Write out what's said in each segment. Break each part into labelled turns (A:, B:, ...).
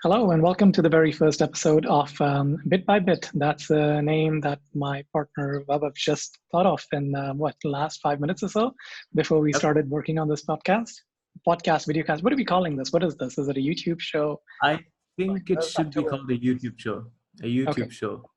A: Hello and welcome to the very first episode of Bit by Bit. That's a name that my partner Vaibhav just thought of in the last 5 minutes or so before we
B: Yep.
A: started working on this videocast. What are we calling this? What is this? Is it a YouTube show?
B: I
A: Like
B: think it
A: up
B: should
A: to
B: be
A: it?
B: called a YouTube show. A
A: Okay.
B: YouTube show.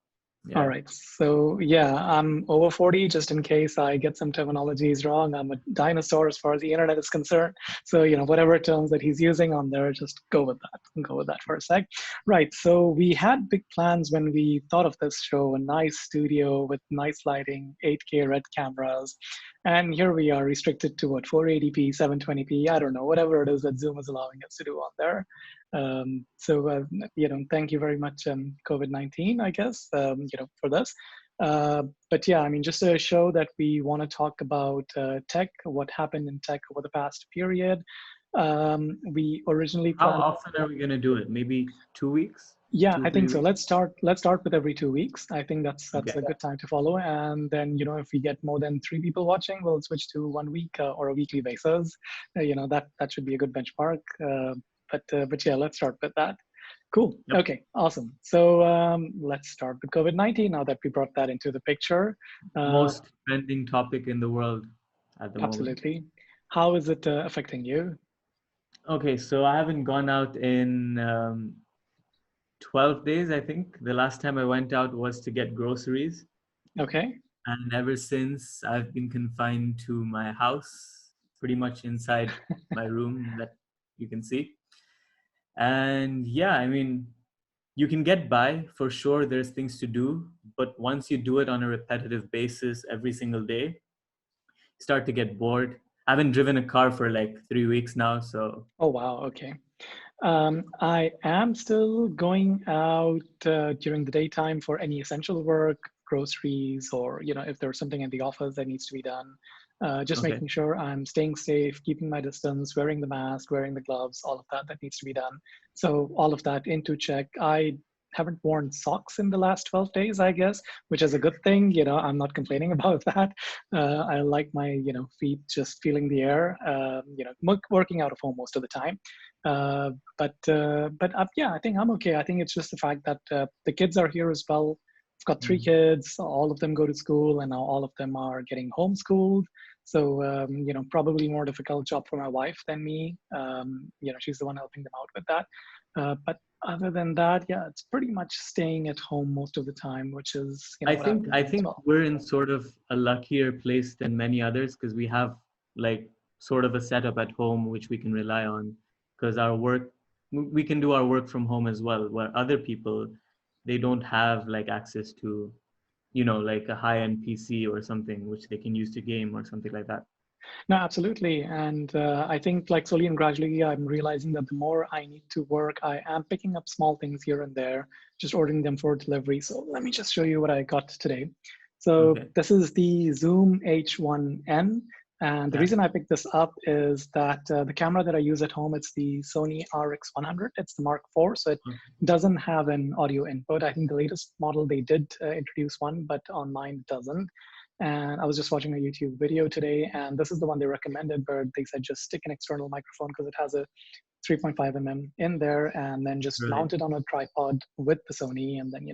A: All
B: Yeah.
A: right. So yeah, I'm over 40, just in case I get some terminologies wrong. I'm a dinosaur as far as the internet is concerned. So, whatever terms that he's using on there, just go with that. Go with that for a sec. Right. So we had big plans when we thought of this show, a nice studio with nice lighting, 8K red cameras. And here we are restricted to what, 480p, 720p, I don't know, whatever it is that Zoom is allowing us to do on there. Thank you very much, COVID-19, I guess, for this. But yeah, I mean, just a show that we want to talk about tech, what happened in tech over the past period. We originally
B: How
A: planned.
B: often are we gonna do it? Maybe 2 weeks?
A: Yeah,
B: Two,
A: I think
B: three
A: so.
B: weeks?
A: Let's start with every 2 weeks. I think that's
B: Okay.
A: a good time to follow. And then, if we get more than three people watching, we'll switch to 1 week or a weekly basis. That should be a good benchmark. But yeah, let's start with that. Cool.
B: Yep.
A: Okay, awesome. So let's start with COVID-19 now that we brought that into the picture.
B: Most trending topic in the world at the moment.
A: Absolutely. How is it affecting you?
B: Okay, so I haven't gone out in 12 days, I think. The last time I went out was to get groceries.
A: Okay.
B: And ever since, I've been confined to my house, pretty much inside my room that you can see. And yeah, I mean, you can get by for sure. There's things to do, but once you do it on a repetitive basis every single day, you start to get bored. I haven't driven a car for like 3 weeks now, so
A: Oh, wow. Okay. I am still going out during the daytime for any essential work, groceries, or if there's something in the office that needs to be done. Just
B: okay.
A: making sure I'm staying safe, keeping my distance, wearing the mask, wearing the gloves, all of that needs to be done. So all of that into check. I haven't worn socks in the last 12 days, I guess, which is a good thing. I'm not complaining about that. I like my feet just feeling the air. Working out of home most of the time. Yeah, I think I'm okay. I think it's just the fact that the kids are here as well. I've got three
B: Mhm.
A: kids. All of them go to school, and now all of them are getting homeschooled. So probably more difficult job for my wife than me. She's the one helping them out with that. But other than that, yeah, it's pretty much staying at home most of the time, which is
B: I
A: what I've
B: think
A: been
B: I
A: doing as
B: think
A: well.
B: we're in sort of a luckier place than many others because we have like sort of a setup at home which we can rely on because our work we can do our work from home as well where other people they don't have like access to like a high-end PC or something which they can use to game or something like that.
A: No, absolutely. And I think like slowly and gradually, I'm realizing that the more I need to work, I am picking up small things here and there, just ordering them for delivery. So let me just show you what I got today. So
B: Okay.
A: this is the Zoom H1N. And the
B: Yeah.
A: reason I picked this up is that the camera that I use at home, it's the Sony RX100. It's the Mark IV, so it
B: Okay.
A: doesn't have an audio input. I think the latest model, they did introduce one, but on mine it doesn't. And I was just watching a YouTube video today, and this is the one they recommended, where they said just stick an external microphone because it has a 3.5 mm in there, and then just
B: Right.
A: mount it on a tripod with the Sony, and then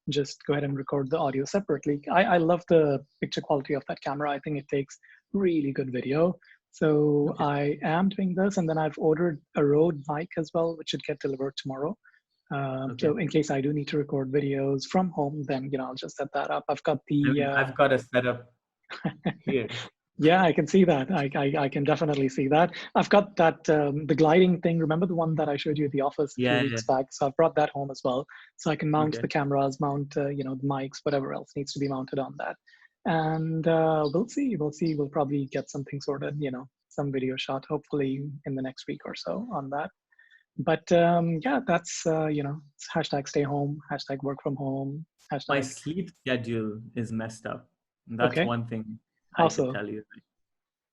A: just go ahead and record the audio separately. I love the picture quality of that camera. I think it takes really good video. So
B: Okay.
A: I am doing this, and then I've ordered a Rode mic as well, which should get delivered tomorrow.
B: Okay.
A: So in case I do need to record videos from home, then I'll just set that up. I've got
B: I
A: the
B: mean, I've got a setup here.
A: yeah, I can see that. I can definitely see that. I've got that the gliding thing. Remember the one that I showed you at the office a few
B: Yeah, yeah.
A: weeks back? So I've brought that home as well. So I can mount
B: Okay.
A: the cameras, mount the mics, whatever else needs to be mounted on that. And we'll see. We'll see. We'll probably get something sorted. Some video shot, hopefully in the next week or so on that. But yeah, that's it's hashtag stay home, hashtag work from home,
B: My
A: hashtag
B: sleep schedule is messed up. That's
A: okay.
B: one thing
A: How
B: I could
A: so?
B: tell you.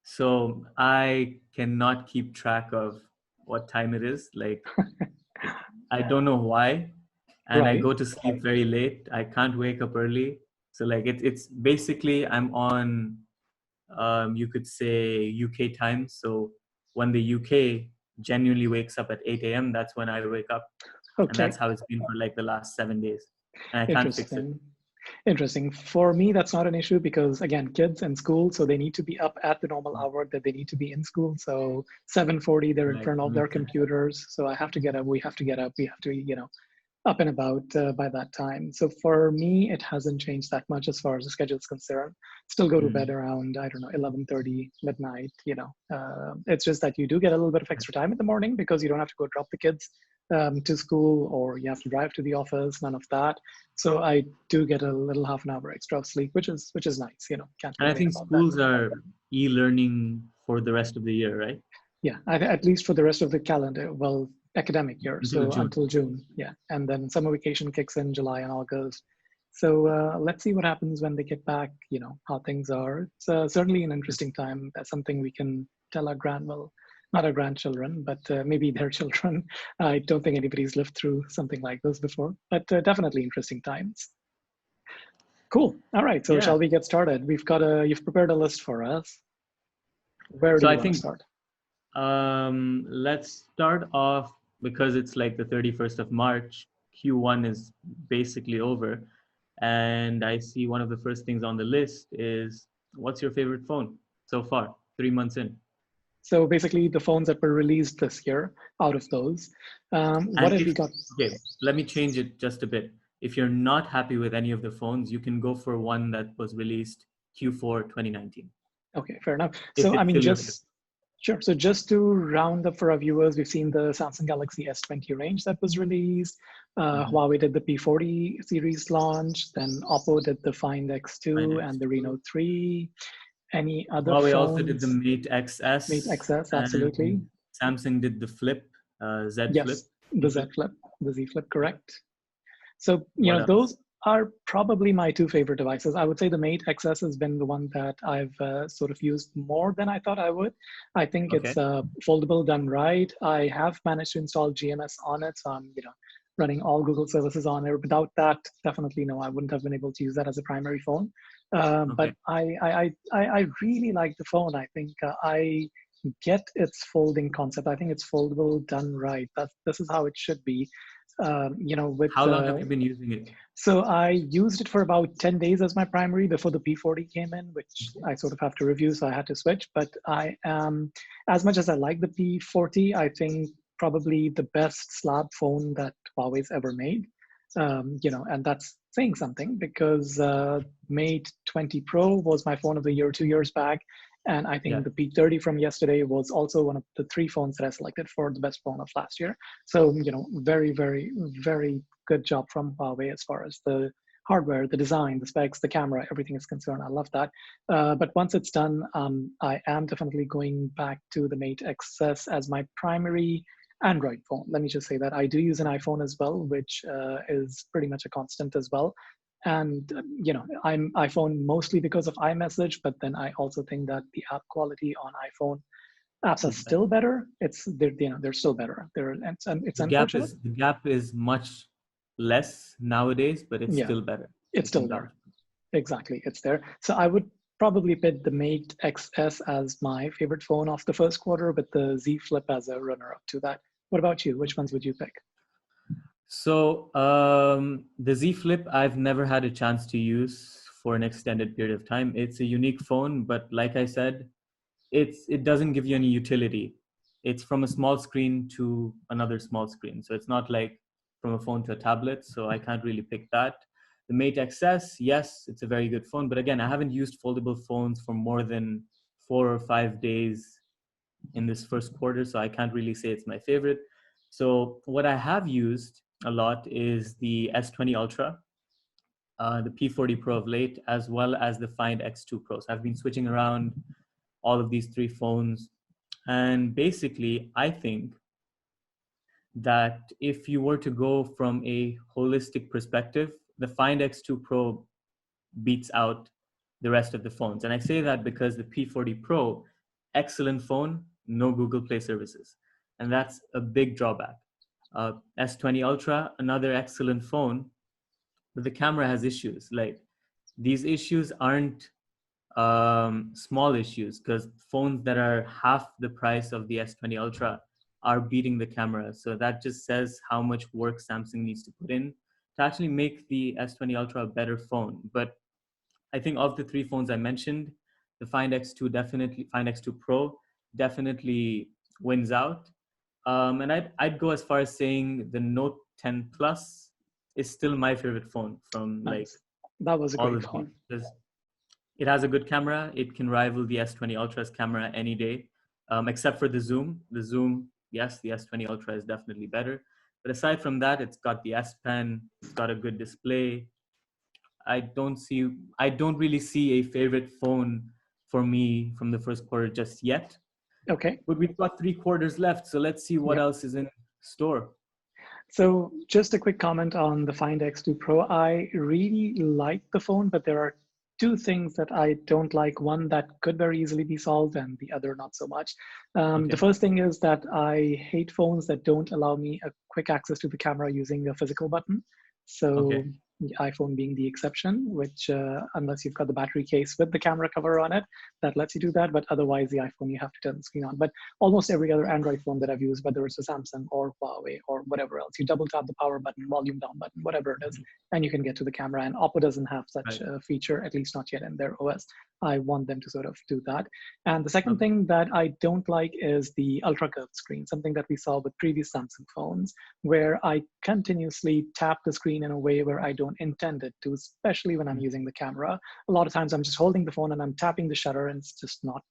B: So I cannot keep track of what time it is. Like I don't know why, and I
A: Right.
B: go to sleep very late. I can't wake up early. So like it's basically I'm on you could say UK time. So when the UK genuinely wakes up at 8 a.m., that's when I wake up. And
A: Okay,
B: that's how it's been for like the last 7 days. And I can't fix it.
A: interesting. Interesting. For me, that's not an issue because again, kids in school, so they need to be up at the normal hour that they need to be in school. So 7:40, they're in
B: Right.
A: front of their
B: Makes sense.
A: computers. So I have to get up. We have to get up. We have to, up and about by that time. So for me, it hasn't changed that much as far as the schedule is concerned. Still go to bed
B: Mm.
A: around, I don't know, 11:30, midnight. It's just that you do get a little bit of extra time in the morning because you don't have to go drop the kids to school or you have to drive to the office. None of that. So I do get a little half an hour extra of sleep, which is nice. Can't
B: And I
A: complain
B: think
A: about that.
B: schools are e-learning for the rest of the year, right?
A: Yeah, at least for the rest of the calendar, well, academic year,
B: Until
A: so
B: June.
A: until June, yeah. And then summer vacation kicks in July and August. So let's see what happens when they get back, how things are. It's certainly an interesting time. That's something we can tell our well, not our grandchildren, but maybe their children. I don't think anybody's lived through something like this before, but definitely interesting times. Cool. All right, so
B: Yeah.
A: shall we get started? You've prepared a list for us. Where do
B: So
A: you
B: I
A: want to
B: think
A: start?
B: let's start off because it's like the 31st of March. Q1 is basically over. And I see one of the first things on the list is what's your favorite phone so far, 3 months in?
A: So basically, the phones that were released this year, out of those, what
B: And
A: have
B: if,
A: we got?
B: okay, let me change it just a bit. If you're not happy with any of the phones, you can go for one that was released Q4 2019.
A: Okay, fair enough.
B: If
A: So I
B: it's
A: mean,
B: still your favorite.
A: just sure. So just to round up for our viewers, we've seen the Samsung Galaxy S20 range that was released.
B: Mhm.
A: Huawei did the P40 series launch. Then Oppo did the Find
B: Fine
A: X2 and the
B: X2.
A: Reno 3. Any other
B: Huawei also did the
A: phones?
B: Mate
A: Mate
B: XS,
A: XS, absolutely.
B: and Samsung did the Flip, Z Flip,
A: Yes,
B: Z
A: the Z
B: Flip.
A: Flip, the Z Flip, correct. So,
B: What else?
A: those are probably my two favorite devices. I would say the Mate XS has been the one that I've sort of used more than I thought I would. I think it's
B: Okay.
A: foldable done right. I have managed to install GMS on it, so I'm, running all Google services on it. Without that, definitely no, I wouldn't have been able to use that as a primary phone. But
B: Okay.
A: I really like the phone. I think I get its folding concept. I think it's foldable done right. This is how it should be. With
B: How long have you been using it?
A: so I used it for about 10 days as my primary before the P40 came in, which I sort of have to review, so I had to switch. But I am, as much as I like the P40, I think probably the best slab phone that Huawei's ever made. And that's saying something because Mate 20 Pro was my phone of the year 2 years back. And I
B: Yeah.
A: think the P30 from yesterday was also one of the three phones that I selected for the best phone of last year. So, very, very, very good job from Huawei as far as the hardware, the design, the specs, the camera, everything is concerned. I love that. But once it's done, I am definitely going back to the Mate XS as my primary Android phone. Let me just say that I do use an iPhone as well, which is pretty much a constant as well. And I'm iPhone mostly because of iMessage, but then I also think that the app quality on iPhone apps are
B: Is better.
A: still better. They're still better. It's unfortunate.
B: The gap is much less nowadays, but it's
A: Yeah,
B: still better.
A: it's
B: I can
A: still
B: vouch.
A: there. Exactly, it's there. So I would probably pick the Mate XS as my favorite phone of the first quarter, but the Z Flip as a runner-up to that. What about you? Which ones would you pick?
B: So the Z Flip, I've never had a chance to use for an extended period of time. It's a unique phone, but like I said, it doesn't give you any utility. It's from a small screen to another small screen, so it's not like from a phone to a tablet. So I can't really pick that. The Mate XS, yes, it's a very good phone, but again, I haven't used foldable phones for more than 4 or 5 days in this first quarter, so I can't really say it's my favorite. So what I have used a lot is the S20 Ultra, the P40 Pro of late, as well as the Find X2 Pro. So I've been switching around all of these three phones. And basically, I think that if you were to go from a holistic perspective, the Find X2 Pro beats out the rest of the phones. And I say that because the P40 Pro, excellent phone, no Google Play services. And that's a big drawback. S20 Ultra, another excellent phone, but the camera has issues. Like these issues aren't small issues because phones that are half the price of the S20 Ultra are beating the camera. So that just says how much work Samsung needs to put in to actually make the S20 Ultra a better phone. But I think of the three phones I mentioned, the Find X2 Pro definitely wins out. And I'd go as far as saying the Note 10 Plus is still my favorite phone from like
A: Nice. That was a
B: all
A: great
B: of these.
A: phone.
B: Because it has a good camera. It can rival the S20 Ultra's camera any day, except for the zoom. The zoom, yes, the S20 Ultra is definitely better. But aside from that, it's got the S Pen. It's got a good display. I don't really see a favorite phone for me from the first quarter just yet.
A: Okay.
B: But we've got 3 quarters left, so let's see what
A: Yep.
B: else is in store.
A: So just a quick comment on the Find X2 Pro. I really like the phone, but there are two things that I don't like. One that could very easily be solved, and the other not so much. The
B: Okay.
A: first thing is that I hate phones that don't allow me a quick access to the camera using a physical button. So
B: Okay.
A: the iPhone being the exception, which unless you've got the battery case with the camera cover on it, that lets you do that. But otherwise, the iPhone, you have to turn the screen on. But almost every other Android phone that I've used, whether it's a Samsung or Huawei or whatever else, you double tap the power button, volume down button, whatever it is, and you can get to the camera. And Oppo doesn't have such
B: Right.
A: a feature, at least not yet in their OS. I want them to sort of do that. And the second
B: Okay.
A: thing that I don't like is the ultra curved screen, something that we saw with previous Samsung phones, where I continuously tap the screen in a way where I don't intend it to, especially when I'm using the camera. A lot of times I'm just holding the phone and I'm tapping the shutter and it's just not,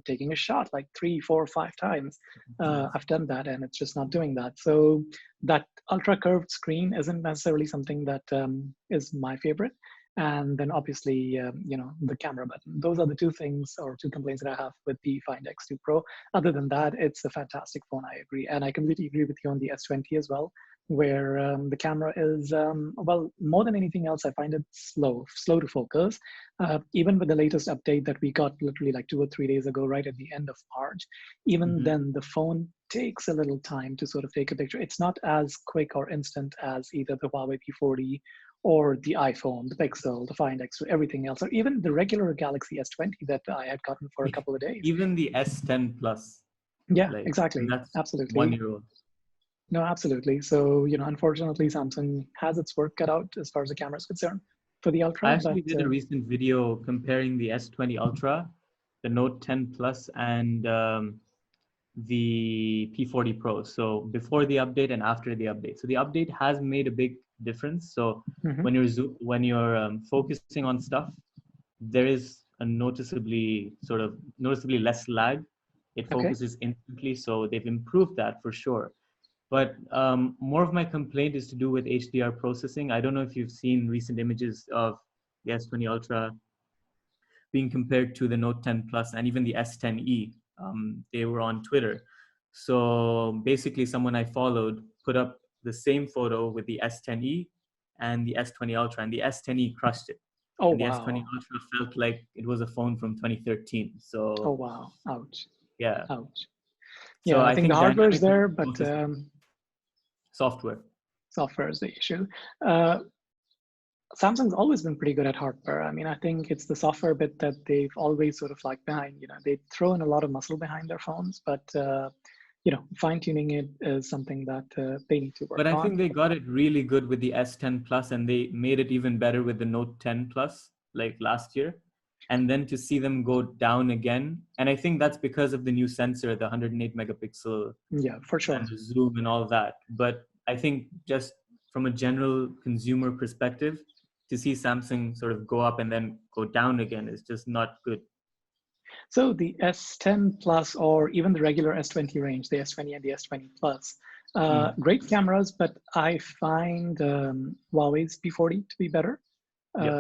A: taking a shot like 3, 4, 5 times.
B: Right.
A: I've done that and it's just not doing that. So that ultra curved screen isn't necessarily something that is my favorite. And then obviously, the camera button. Those are the two things or two complaints that I have with the Find X2 Pro. Other than that, it's a fantastic phone, I agree. And I completely agree with you on the S20 as well, where the camera is, more than anything else, I find it slow to focus. Even with the latest update that we got literally like 2 or 3 days ago, right at the end of March, even
B: Mm-hmm.
A: then the phone takes a little time to sort of take a picture. It's not as quick or instant as either the Huawei P40 or the iPhone, the Pixel, the Find X, everything else, or even the regular Galaxy S20 that I had gotten for a couple of days.
B: Even the S10 Plus,
A: Yeah,
B: like, and
A: exactly.
B: that's
A: Absolutely.
B: 1 year old.
A: No, absolutely. So, unfortunately, Samsung has its work cut out as far as the camera is concerned for the
B: I
A: Ultra, but
B: actually did a recent video comparing the S20 Ultra, the Note 10 Plus, and the P40 Pro. So before the update and after the update. So the update has made a big difference. So
A: mhm.
B: when you're focusing on stuff, there is a noticeably less lag. It
A: Okay.
B: focuses instantly. So they've improved that for sure. But more of my complaint is to do with HDR processing. I don't know if you've seen recent images of the S20 Ultra being compared to the Note 10 Plus and even the S10e. They were on Twitter. So basically, someone I followed put up the same photo with the S10e and the S20 Ultra, and the S10e crushed it.
A: Oh,
B: And the S20
A: wow.
B: Ultra felt like it was a phone from 2013.
A: Oh,
B: So
A: wow. Ouch.
B: yeah.
A: Ouch.
B: So
A: Yeah, I
B: I
A: think the
B: think
A: hardware is
B: dynamic
A: there,
B: range
A: but
B: processing, software.
A: software is the issue. Uh, Samsung's always been pretty good at hardware. I mean, I think it's the software bit that they've always sort of like behind. They throw in a lot of muscle behind their phones, but fine tuning it is something that they need to work
B: But I
A: on.
B: think they got it really good with the S10 Plus, and they made it even better with the Note 10 Plus, like last year. And then to see them go down again, and I think that's because of the new sensor, the 108 megapixel
A: Yeah, for sure.
B: and the zoom and all that. But I think just from a general consumer perspective, to see Samsung sort of go up and then go down again is just not good.
A: So the S10 Plus or even the regular S20 range, the S20 and the S20 Plus,
B: Mm.
A: great cameras, but I find Huawei's P40 to be better.
B: Yep.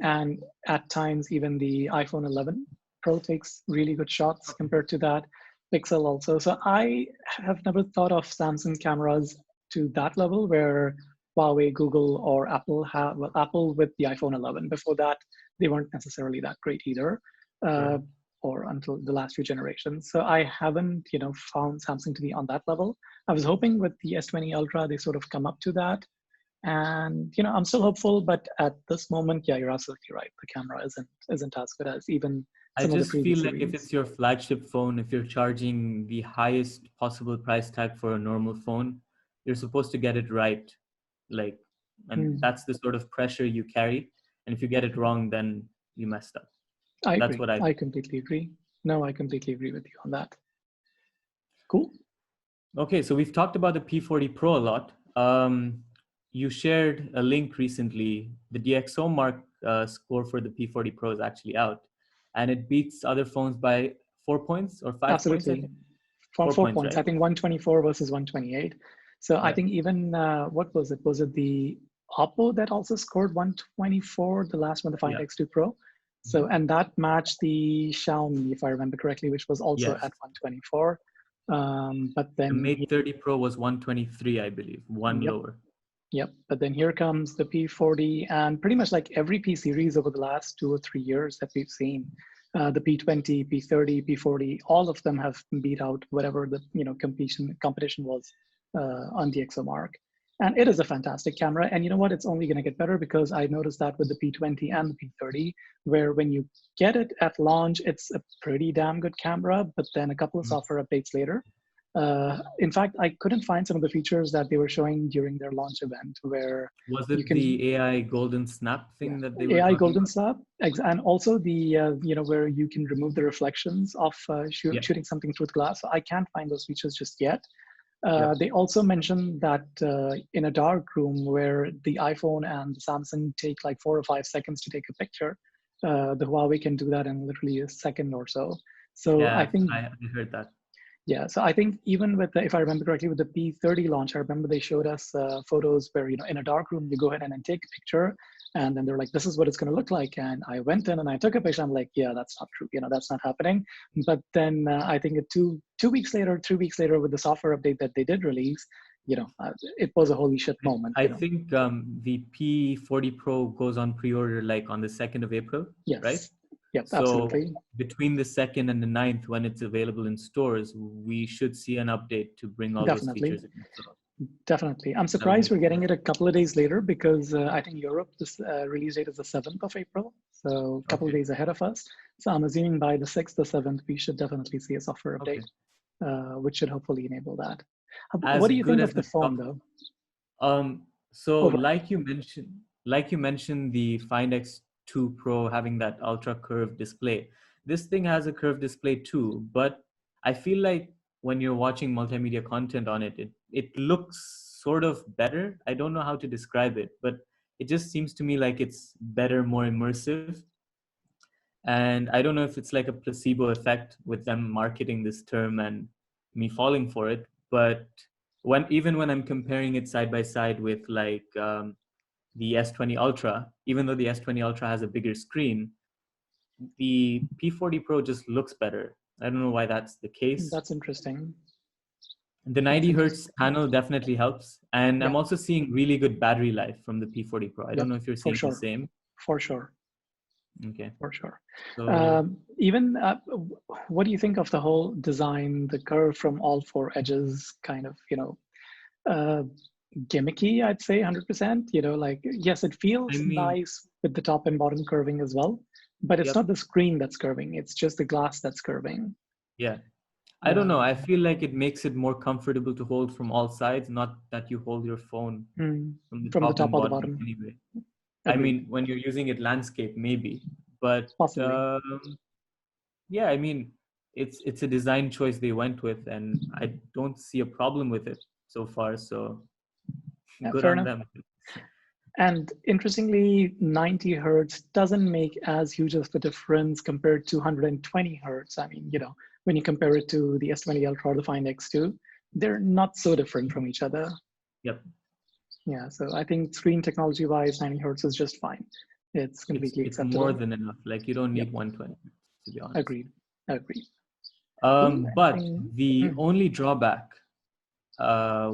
A: And at times, even the iPhone 11 Pro takes really good shots compared to that. Pixel also. So I have never thought of Samsung cameras to that level where Huawei, Google, or Apple have, well, Apple with the iPhone 11. Before that, they weren't necessarily that great either,
B: Right.
A: uh, or until the last few generations. So I haven't, found Samsung to be on that level. I was hoping with the S20 Ultra, they sort of come up to that. And I'm still hopeful, but at this moment, yeah, you're absolutely right. The camera isn't as good as even
B: I
A: some of the
B: just
A: previous
B: feel like if
A: series.
B: it's your flagship phone, if you're charging the highest possible price tag for a normal phone, you're supposed to get it right. Like, and
A: Hmm.
B: that's the sort of pressure you carry. And if you get it wrong, then you messed up.
A: I
B: That's
A: agree.
B: what I
A: I
B: think.
A: completely agree. No, I completely agree with you on that. Cool.
B: Okay, so we've talked about the P40 Pro a lot. You shared a link recently. The DxO Mark score for the P40 Pro is actually out, and it beats other phones by 4 points or 5 points, I
A: Absolutely.
B: think.
A: From
B: 4 points,
A: 4 points, I
B: right?
A: think 124 versus 128. So I
B: Yeah.
A: think even, what was it? Was it the Oppo that also scored 124, the last one, the Find
B: Yeah.
A: X2 Pro? So,
B: Mhm.
A: and that matched the Xiaomi, if I remember correctly, which was also
B: Yes.
A: at 124. But
B: The
A: then,
B: Mate 30 Pro was 123, I believe, one
A: yep,
B: lower.
A: yep. But then here comes the P40, and pretty much like every P series over the last 2 or 3 years that we've seen, the P20, P30, P40, all of them have beat out whatever the competition was on the ExoMark. And it is a fantastic camera. And you know what? It's only going to get better because I noticed that with the P20 and the P30, where when you get it at launch, it's a pretty damn good camera. But then a couple of
B: Mhm.
A: software updates later, in fact, I couldn't find some of the features that they were showing during their launch event where
B: Was
A: you
B: it
A: can,
B: the AI golden snap
A: yeah,
B: thing that they were
A: AI
B: talking
A: Golden
B: about?
A: Slab, and also the, where you can remove the reflections of
B: Yeah.
A: shooting something through the glass. So I can't find those features just yet.
B: Yep.
A: They also mentioned that in a dark room where the iPhone and the Samsung take like 4 or 5 seconds to take a picture, the Huawei can do that in literally a second or so. So I
B: Yeah,
A: think,
B: I heard that.
A: yeah, so I think even with if I remember correctly, with the P30 launch, I remember they showed us photos where, in a dark room, you go ahead and then take a picture, and then they're like, "This is what it's going to look like." And I went in and I took a picture. I'm like, "Yeah, that's not true. That's not happening." But then I think 2 weeks later, 3 weeks later, with the software update that they did release, it was a holy shit moment.
B: I think the P40 Pro goes on pre-order like on the 2nd of April, right?
A: Yes, yep,
B: So
A: absolutely.
B: between the 2nd and the 9th, when it's available in stores, we should see an update to bring all those
A: Definitely.
B: features in. So
A: Definitely. I'm
B: that would
A: surprised
B: be
A: we're
B: cool.
A: getting it a couple of days later because I think Europe, this release date is the 7th of April. So a couple of
B: Okay.
A: days ahead of us. So I'm assuming by the 6th or 7th, we should definitely see a software update,
B: Okay.
A: which should hopefully enable that. What
B: As
A: do you
B: good
A: think
B: as
A: of the
B: the
A: phone
B: top.
A: though?
B: So
A: Overall,
B: like you mentioned the Find X2 Pro having that ultra curved display. This thing has a curved display too, but I feel like when you're watching multimedia content on it, it looks sort of better. I don't know how to describe it, but it just seems to me like it's better, more immersive. And I don't know if it's like a placebo effect with them marketing this term and me falling for it. But even when I'm comparing it side by side with like the S20 Ultra, even though the S20 Ultra has a bigger screen, the P40 Pro just looks better. I don't know why that's the case.
A: that's interesting.
B: The
A: That's
B: 90 hertz
A: interesting.
B: panel definitely helps. And I'm
A: Yeah,
B: also seeing really good battery life from the P40 Pro. I don't
A: yep,
B: know if you're
A: for
B: seeing the
A: sure.
B: same.
A: For sure.
B: Okay.
A: For sure.
B: So
A: Even what do you think of the whole design, the curve from all four edges, kind of, uh, gimmicky, I'd say 100%. Like, yes, it
B: I
A: feels
B: mean,
A: nice with the top and bottom curving as well, but it's
B: yep.
A: not the screen that's curving, it's just the glass that's curving.
B: Yeah. I don't know. I
A: Um,
B: feel like it makes it more comfortable to hold from all sides, not that you hold your phone from the
A: from the
B: top
A: top
B: and
A: or the
B: bottom
A: bottom.
B: anyway. I
A: Agreed.
B: mean, when you're using it landscape, maybe, but
A: Possibly.
B: yeah, I mean, it's a design choice they went with, and I don't see a problem with it so far. So
A: Yeah,
B: good
A: fair
B: on
A: enough.
B: them.
A: And interestingly, 90 hertz doesn't make as huge of a difference compared to 120 hertz. I mean, when you compare it to the S20 Ultra or the Find X2, they're not so different from each other.
B: Yep,
A: Yeah, so I think screen technology wise, 90 hertz is just fine. It's completely
B: it's more
A: acceptable.
B: than enough. Like you don't
A: Yep,
B: need 120, to be honest.
A: agreed. Agreed. Cool.
B: But
A: Anything?
B: the
A: Mhm.
B: only drawback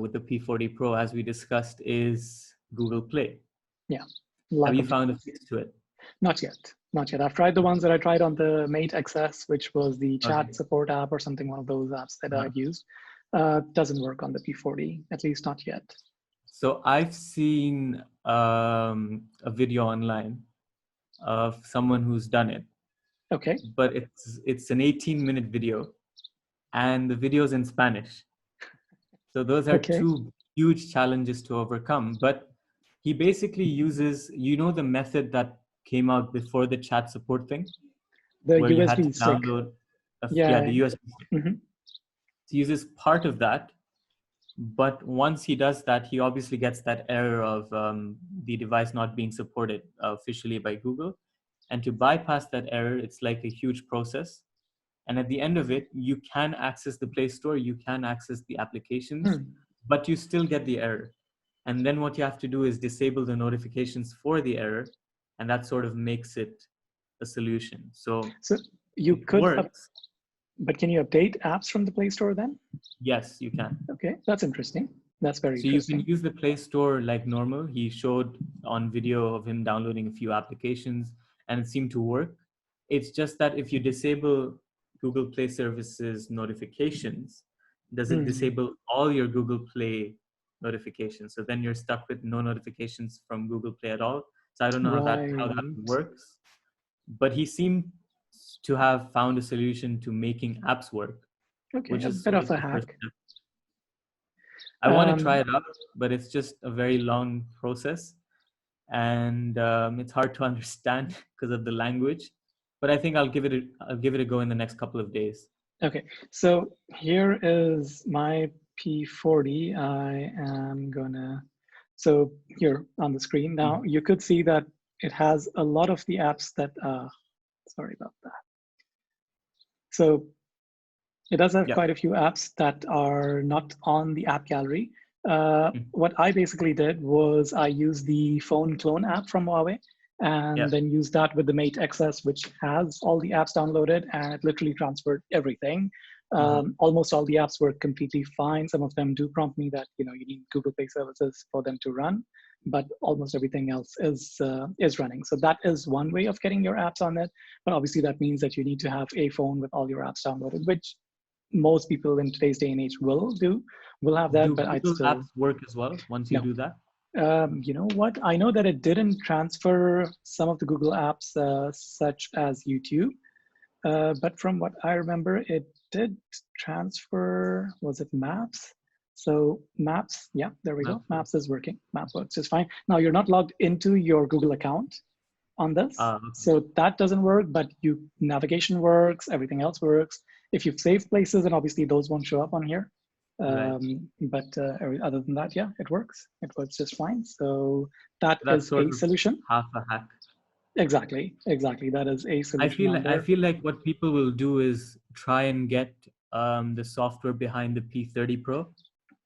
B: with the P40 Pro, as we discussed, is Google Play.
A: Yeah,
B: Have
A: lack
B: you
A: of
B: found a
A: device.
B: fix to it?
A: Not yet. Not yet. I've tried the ones that I tried on the Mate XS, which was the chat
B: Okay.
A: support app or something, one of those apps that
B: Uh-huh.
A: I'd used. Doesn't work on the P40, at least not yet.
B: So I've seen a video online of someone who's done it,
A: Okay.
B: but it's an 18-minute video, and the video's in Spanish. So those are
A: Okay.
B: two huge challenges to overcome. But he basically uses, the method that came out before the chat support thing,
A: The
B: where you had to
A: USB stick.
B: download, the
A: Yeah.
B: USB stick.
A: Hmm.
B: He uses part of that, but once he does that, he obviously gets that error of the device not being supported officially by Google. And to bypass that error, it's like a huge process. And at the end of it, you can access the Play Store, you can access the applications,
A: Hmm.
B: but you still get the error. And then what you have to do is disable the notifications for the error, and that sort of makes it a solution. So
A: So you
B: it
A: could
B: works.
A: but can you update apps from the Play Store then?
B: Yes, you can.
A: Okay, that's interesting. That's very
B: So you can
A: interesting.
B: use the Play Store like normal. He showed on video of him downloading a few applications, and it seemed to work. It's just that if you disable Google Play Services notifications, does it
A: Hmm.
B: disable all your Google Play notifications? So then you're stuck with no notifications from Google Play at all. So I don't know how that
A: Right.
B: works. But he seemed to have found a solution to making apps work,
A: Okay,
B: which
A: a
B: is
A: bit
B: sort
A: of
B: of
A: a
B: the first
A: hack.
B: step. I want to try it out, but it's just a very long process, and it's hard to understand because of the language. But I think I'll give it a go in the next couple of days.
A: Okay, so here is my P40. I am gonna, so here on the screen now, you could see that it has a lot of the apps that, sorry about that. So it does have
B: Yeah,
A: quite a few apps that are not on the app gallery.
B: mm,
A: What I basically did was I used the phone clone app from Huawei
B: yeah,
A: and then used that with the Mate XS, which has all the apps downloaded, and it literally transferred everything.
B: uh-huh.
A: Almost all the apps were completely fine. Some of them do prompt me that you need Google Play services for them to run, but almost everything else is running. So that is one way of getting your apps on it. But obviously that means that you need to have a phone with all your apps downloaded, which most people in today's day and age will have that,
B: Do
A: but I'd
B: Google
A: still
B: Apps work as well once you
A: no.
B: do that?
A: You know what? I know that it didn't transfer some of the Google apps, such as YouTube, but from what I remember, it did transfer. Was it Maps? So Maps, yeah, there we go.
B: Maps work.
A: Maps is working. Maps works just fine. Now you're not logged into your Google account on this,
B: Okay.
A: so that doesn't work. But navigation works. Everything else works. If you've saved places, and obviously those won't show up on here.
B: Right.
A: But other than that, yeah, it works. It works just fine. So that
B: That's
A: is
B: sort
A: a
B: of
A: solution.
B: half a hack.
A: Exactly, exactly. That is a
B: I
A: solution
B: feel
A: on
B: like I
A: there.
B: feel like what people will do is try and get the software behind the P30 Pro,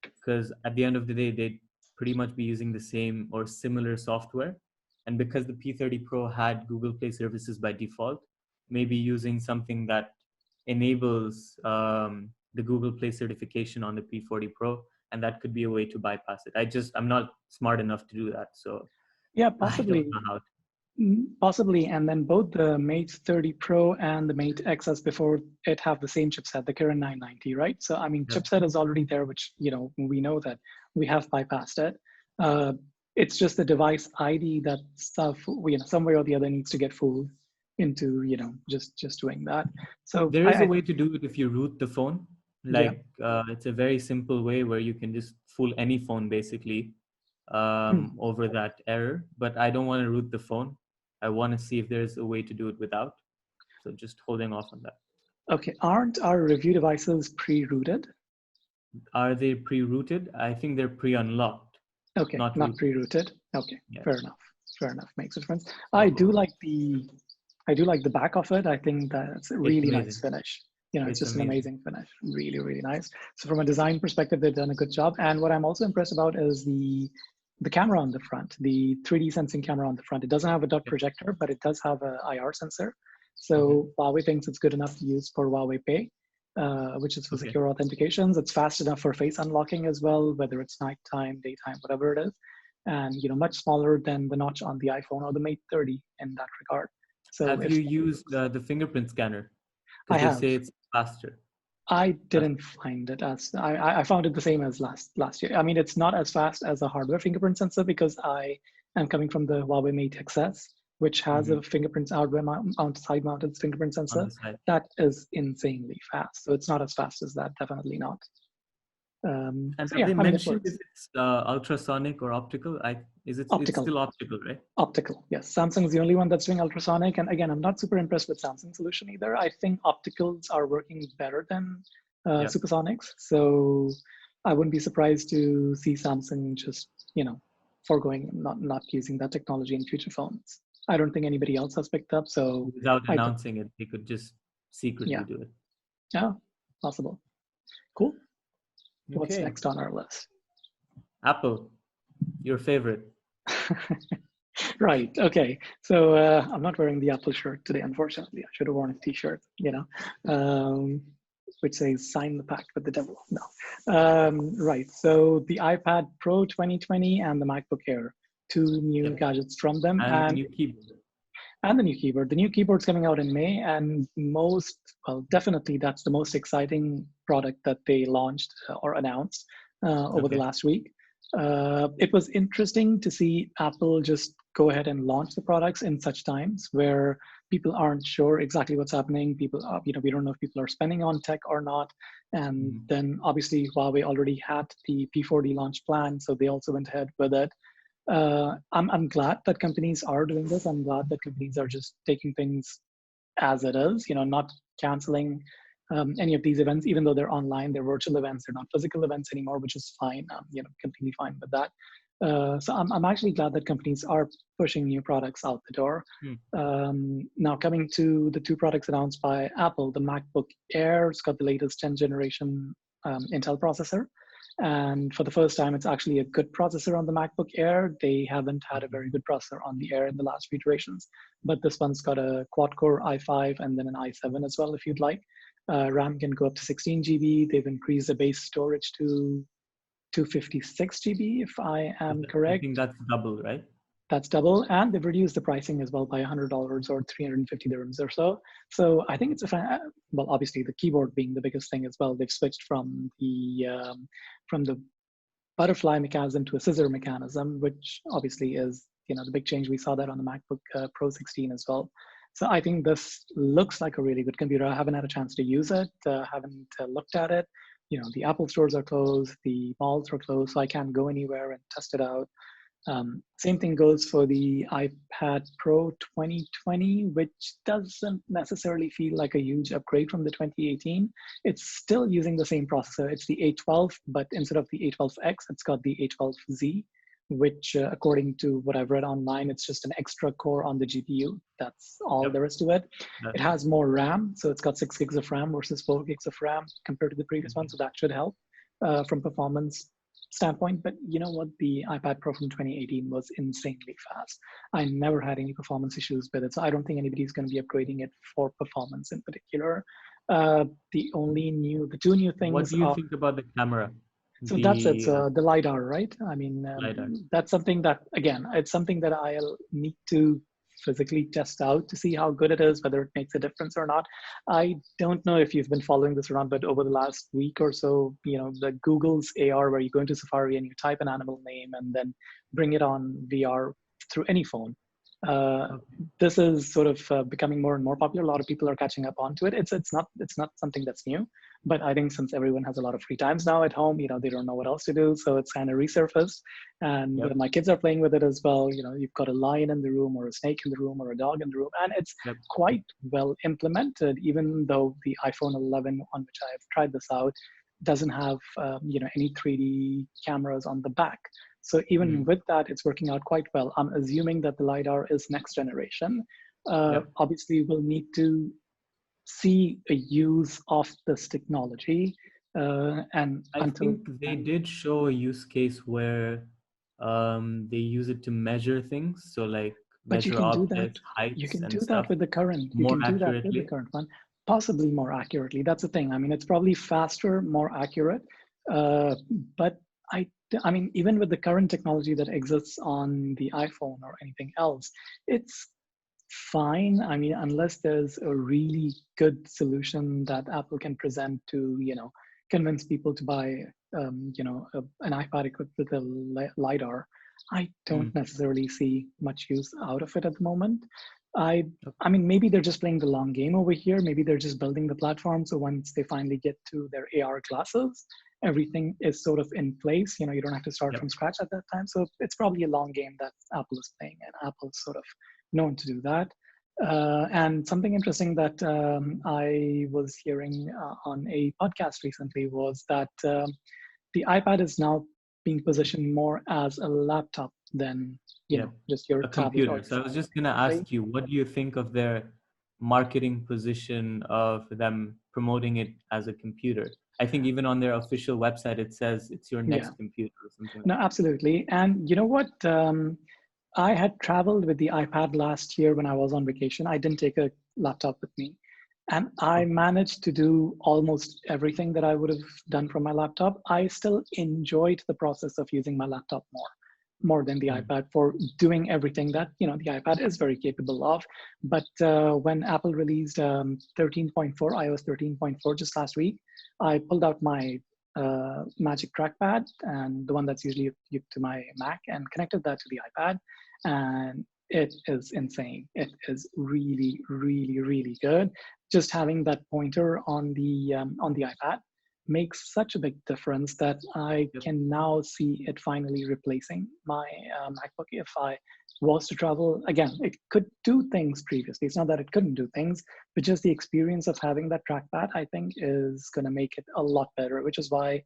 B: because at the end of the day, they'd pretty much be using the same or similar software. And because the P30 Pro had Google Play services by default, maybe using something that enables the Google Play certification on the P40 Pro, and that could be a way to bypass it. I'm not smart enough to do that, so
A: Yeah,
B: I don't
A: possibly.
B: know how.
A: Possibly, and then both the Mate 30 Pro and the Mate XS before it have the same chipset, the Kirin 990, right? So I mean,
B: Yeah.
A: chipset is already there, which we know that we have bypassed it. It's just the device ID that stuff some way or the other needs to get fooled into just doing that. So
B: There is a
A: I
B: way to do it if you root the phone.
A: yeah.
B: Like it's a very simple way where you can just fool any phone basically over that error. But I don't want to root the phone. I want to see if there's a way to do it without. So just holding off on that.
A: Okay, aren't our review devices pre-rooted?
B: Are they pre-rooted? I think they're pre-unlocked,
A: Okay,
B: not
A: not
B: rooted.
A: pre-rooted. Okay,
B: Yeah.
A: fair enough. Fair enough. Makes a difference. I do
B: So
A: like the back of it. I think that's a
B: it's
A: really nice
B: amazing.
A: finish. It's
B: It's
A: just an
B: amazing.
A: amazing finish. Really, really nice. So from a design perspective, they've done a good job. And what I'm also impressed about is the camera on the front, the 3D sensing camera on the front. It doesn't have a dot
B: Yeah.
A: projector, but it does have a IR sensor.
B: Mm-hmm.
A: So Huawei thinks it's good enough to use for Huawei Pay, which is for
B: Okay.
A: secure authentications. It's fast enough for face unlocking as well, whether it's nighttime, daytime, whatever it is. And much smaller than the notch on the iPhone or the Mate 30 in that regard. So
B: Have
A: if
B: you used the fingerprint scanner?
A: I
B: Because they
A: have,
B: say it's faster.
A: I
B: That's
A: didn't find it as I found it the same as last year. I mean, it's not as fast as a hardware fingerprint sensor because I am coming from the Huawei Mate XS, which has
B: Mm-hmm.
A: a fingerprints side mounted fingerprint
B: On
A: sensor,
B: the side.
A: that is insanely fast. So it's not as fast as that, definitely not.
B: And
A: So
B: have
A: yeah,
B: they
A: I mean, it
B: mentioned
A: works.
B: if it's ultrasonic or optical? It's
A: Optical.
B: still optical, right?
A: Optical, yes. Samsung's the only one that's doing ultrasonic. And again, I'm not super impressed with Samsung's solution either. I think opticals are working better than
B: Yeah.
A: supersonics. So I wouldn't be surprised to see Samsung just, foregoing, not using that technology in future phones. I don't think anybody else has picked up. So
B: Without
A: I,
B: announcing it, they could just secretly
A: yeah,
B: do it.
A: yeah, possible. Cool. What's
B: Okay.
A: next on our list?
B: Apple, your favorite.
A: Right. Okay. So I'm not wearing the Apple shirt today, unfortunately. I should have worn a T-shirt, which says "Sign the pact with the devil." No. Right. So the iPad Pro 2020 and the MacBook Air, two new
B: Yep.
A: gadgets from them,
B: And the new keyboard.
A: and the new keyboard. The new keyboard's coming out in May, and definitely that's the most exciting product that they launched or announced over the
B: Okay.
A: last week. It was interesting to see Apple just go ahead and launch the products in such times where people aren't sure exactly what's happening. People, we don't know if people are spending on tech or not. And
B: Mm-hmm.
A: then obviously Huawei already had the P40 launch plan, so they also went ahead with it. I'm glad that companies are doing this. I'm glad that companies are just taking things as it is, not canceling any of these events, even though they're online, they're virtual events, they're not physical events anymore, which is fine. Completely fine with that. So I'm actually glad that companies are pushing new products out the door. Now coming to the two products announced by Apple, the MacBook Air, it's got the latest 10th generation Intel processor. And for the first time, it's actually a good processor on the MacBook Air. They haven't had a very good processor on the Air in the last few iterations, but this one's got a quad-core i5 and then an i7 as well, if you'd like. RAM can go up to 16 GB. They've increased the base storage to 256 GB, if I am
B: I
A: correct.
B: think that's double, right?
A: That's double, and they've reduced the pricing as well by $100 or 350 dirhams or so. So I think it's well, obviously the keyboard being the biggest thing as well. They've switched from the butterfly mechanism to a scissor mechanism, which obviously is the big change. We saw that on the MacBook Pro 16 as well. So I think this looks like a really good computer. I haven't had a chance to use it, haven't looked at it. The Apple stores are closed, the malls are closed, so I can't go anywhere and test it out. Same thing goes for the iPad Pro 2020, which doesn't necessarily feel like a huge upgrade from the 2018. It's still using the same processor. It's the A12, but instead of the A12X, it's got the A12Z, which according to what I've read online, it's just an extra core on the GPU. That's all
B: Yep.
A: there is to it.
B: That's
A: It has more RAM, so it's got 6 gigs of RAM versus 4 gigs of RAM compared to the previous one, so that should help from performance standpoint. But you know what? The iPad Pro from 2018 was insanely fast. I never had any performance issues with it, so I don't think anybody's going to be upgrading it for performance in particular. The two new
B: What
A: things
B: do you
A: are,
B: think about the camera?
A: so that's it.
B: The
A: The LiDAR, right? I mean,
B: LiDAR.
A: that's something that, again, it's something that I'll need to physically test out to see how good it is, whether it makes a difference or not. I don't know if you've been following this around, but over the last week or so, the Google's AR, where you go into Safari and you type an animal name and then bring it on VR through any phone.
B: Okay.
A: This is sort of becoming more and more popular. A lot of people are catching up onto it. It's not something that's new, but I think since everyone has a lot of free times now at home, they don't know what else to do, so it's kind of resurfaced. And
B: Yep.
A: my kids are playing with it as well. You've got a lion in the room, or a snake in the room, or a dog in the room, and it's
B: Yep.
A: quite well implemented. Even though the iPhone 11, on which I've tried this out, doesn't have any 3D cameras on the back. So even with that, it's working out quite well. I'm assuming that the LiDAR is next generation.
B: Yep.
A: Obviously, we'll need to see a use of this technology. And
B: I
A: until
B: think they
A: then,
B: did show a use case where they use it to measure things. So like
A: but you
B: measure
A: can do that.
B: objects,
A: You
B: heights
A: can
B: and
A: do that
B: stuff
A: with the current. You
B: more
A: can do that with the
B: accurately.
A: current one, possibly more accurately. That's the thing. I mean, it's probably faster, more accurate. But I mean, even with the current technology that exists on the iPhone or anything else, it's fine. I mean, unless there's a really good solution that Apple can present to, convince people to buy, an iPad equipped with a LiDAR. I don't
B: Mm.
A: necessarily see much use out of it at the moment. I I
B: Okay.
A: mean, maybe they're just playing the long game over here. Maybe they're just building the platform. So once they finally get to their AR glasses, everything is sort of in place. You don't have to start
B: Yep.
A: from scratch at that time. So it's probably a long game that Apple is playing, and Apple's sort of known to do that. And something interesting that I was hearing on a podcast recently was that the iPad is now being positioned more as a laptop than
B: Yep.
A: just your
B: A
A: tablet or
B: computer.
A: your
B: So I was
A: phone.
B: just gonna
A: Exactly.
B: ask you, what do you think of their marketing position of them promoting it as a computer? I think even on their official website it says it's your
A: Yeah.
B: next computer or something like
A: No,
B: that.
A: absolutely. And you know what? I had traveled with the iPad last year when I was on vacation. I didn't take a laptop with me. And I
B: Okay.
A: managed to do almost everything that I would have done from my laptop. I still enjoyed the process of using my laptop more than the
B: Mm.
A: iPad for doing everything that the iPad is very capable of. But when Apple released 13.4, iOS 13.4 just last week, I pulled out my Magic trackpad and the one that's usually hooked to my Mac and connected that to the iPad, and it is insane. It is really, really, really good. Just having that pointer on the iPad makes such a big difference that I
B: Yep.
A: can now see it finally replacing my MacBook. If I was to travel again, it could do things previously. It's not that it couldn't do things, but just the experience of having that trackpad, I think, is going to make it a lot better. Which is why I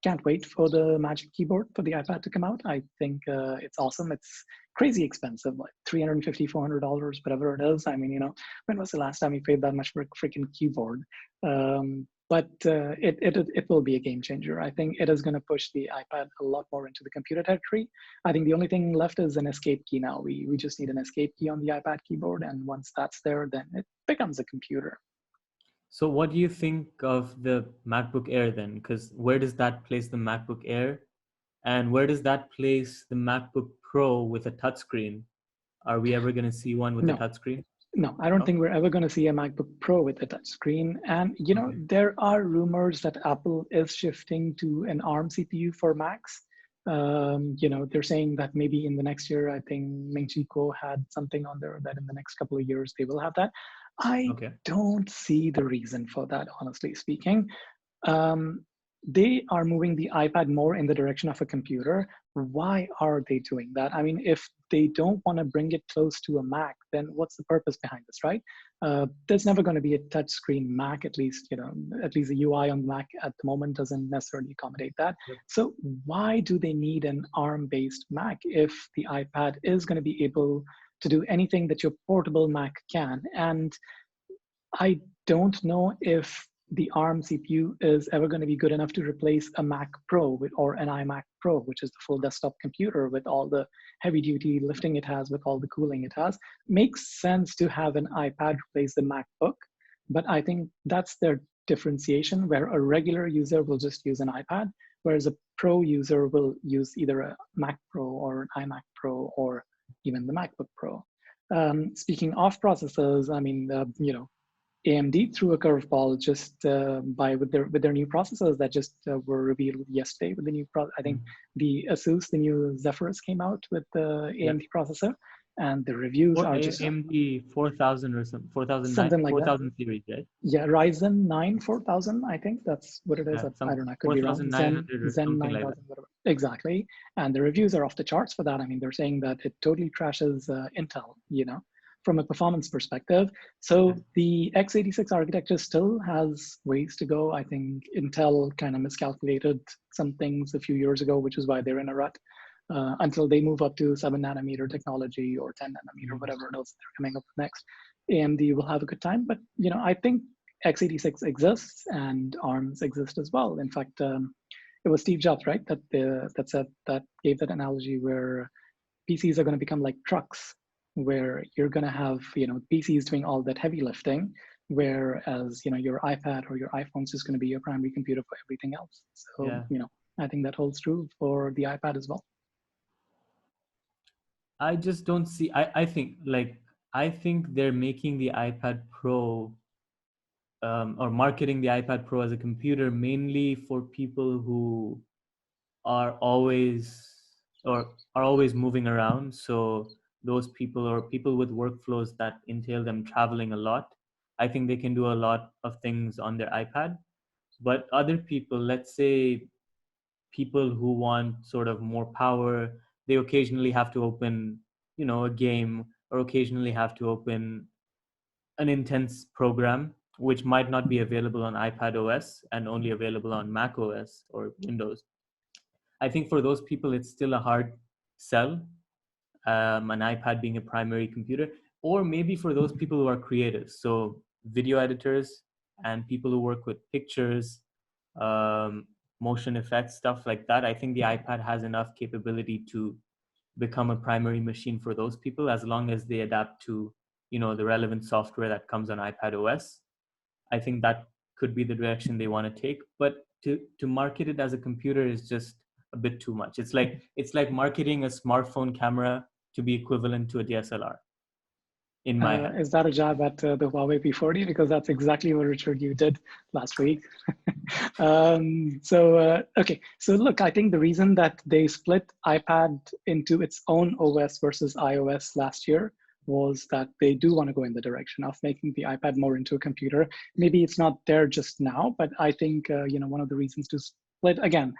A: can't wait for the Magic Keyboard for the iPad to come out. I think it's awesome. It's crazy expensive, like $350, $400, whatever it is. I mean, when was the last time you paid that much for a freaking keyboard? But it will be a game changer. I think it is going to push the iPad a lot more into the computer territory. I think the only thing left is an escape key now. We just need an escape key on the iPad keyboard, and once that's there, then it becomes a computer.
B: So what do you think of the MacBook Air then? Because where does that place the MacBook Air? And where does that place the MacBook Pro with a touchscreen? Are we ever going to see one with a
A: No,
B: touchscreen?
A: no, I don't
B: No?
A: think we're ever going to see a MacBook Pro with a touchscreen. And
B: Okay.
A: there are rumors that Apple is shifting to an ARM CPU for Macs. They're saying that maybe in the next year, I think Ming Chi Kuo had something on there that in the next couple of years they will have that. I
B: Okay.
A: don't see the reason for that, honestly speaking. um, they are moving the iPad more in the direction of a computer. Why are they doing that? I mean, if they don't want to bring it close to a Mac, then what's the purpose behind this, right? There's never going to be a touchscreen Mac, at least, at least the UI on Mac at the moment doesn't necessarily accommodate that.
B: Yep.
A: So why do they need an ARM-based Mac if the iPad is going to be able to do anything that your portable Mac can? And I don't know if the ARM CPU is ever going to be good enough to replace a Mac Pro or an iMac Pro, which is the full desktop computer with all the heavy duty lifting it has, with all the cooling it has. Makes sense to have an iPad replace the MacBook, but I think that's their differentiation, where a regular user will just use an iPad, whereas a pro user will use either a Mac Pro or an iMac Pro or even the MacBook Pro. Speaking of processors, I mean, AMD threw a curveball just by with their new processors that just were revealed yesterday with the new I think
B: Mhm.
A: the new Zephyrus came out with the
B: Yep.
A: AMD processor, and the reviews
B: Or
A: are just
B: AMD 4000 or some 4009
A: something like that.
B: 4000 series, right?
A: Yeah, Ryzen 9 4000, I think that's what it is.
B: Yeah,
A: I
B: some
A: don't know, I could be wrong. Zen
B: 4900 or
A: Zen
B: something like that.
A: 9000, whatever. Exactly. And the reviews are off the charts for that. I mean, they're saying that it totally trashes Intel, from a performance perspective.
B: Yeah.
A: So the x86 architecture still has ways to go. I think Intel kind of miscalculated some things a few years ago, which is why they're in a rut. Until they move up to 7 nanometer technology or 10 nanometer,
B: Mhm.
A: whatever else they're coming up with next, AMD will have a good time. But I think x86 exists and ARMS exist as well. In fact, it was Steve Jobs, right, that gave that analogy where PCs are going to become like trucks, where you're going to have PCs doing all that heavy lifting, whereas your iPad or your iPhone is just going to be your primary computer for everything else. So
B: Yeah.
A: I think that holds true for the iPad as well.
B: I just don't see I think they're making the iPad Pro or marketing the iPad Pro as a computer mainly for people who are always or are always moving around. So those people, or people with workflows that entail them traveling a lot, I think they can do a lot of things on their iPad. But other people, let's say people who want sort of more power, they occasionally have to open, a game, or occasionally have to open an intense program which might not be available on iPad OS and only available on Mac OS or Windows. I think for those people, it's still a hard sell, an iPad being a primary computer, or maybe for those people who are creatives, so video editors and people who work with pictures, um, motion effects, stuff like that. I think the iPad has enough capability to become a primary machine for those people, as long as they adapt to, the relevant software that comes on iPad OS. I think that could be the direction they want to take. But to market it as a computer is just a bit too much. It's like marketing a smartphone camera to be equivalent to a DSLR in my head.
A: Is that a jab at the Huawei P40? Because that's exactly what Richard you did last week. Okay. So look, I think the reason that they split iPad into its own OS versus iOS last year was that they do want to go in the direction of making the iPad more into a computer. Maybe it's not there just now, but I think one of the reasons to split, again,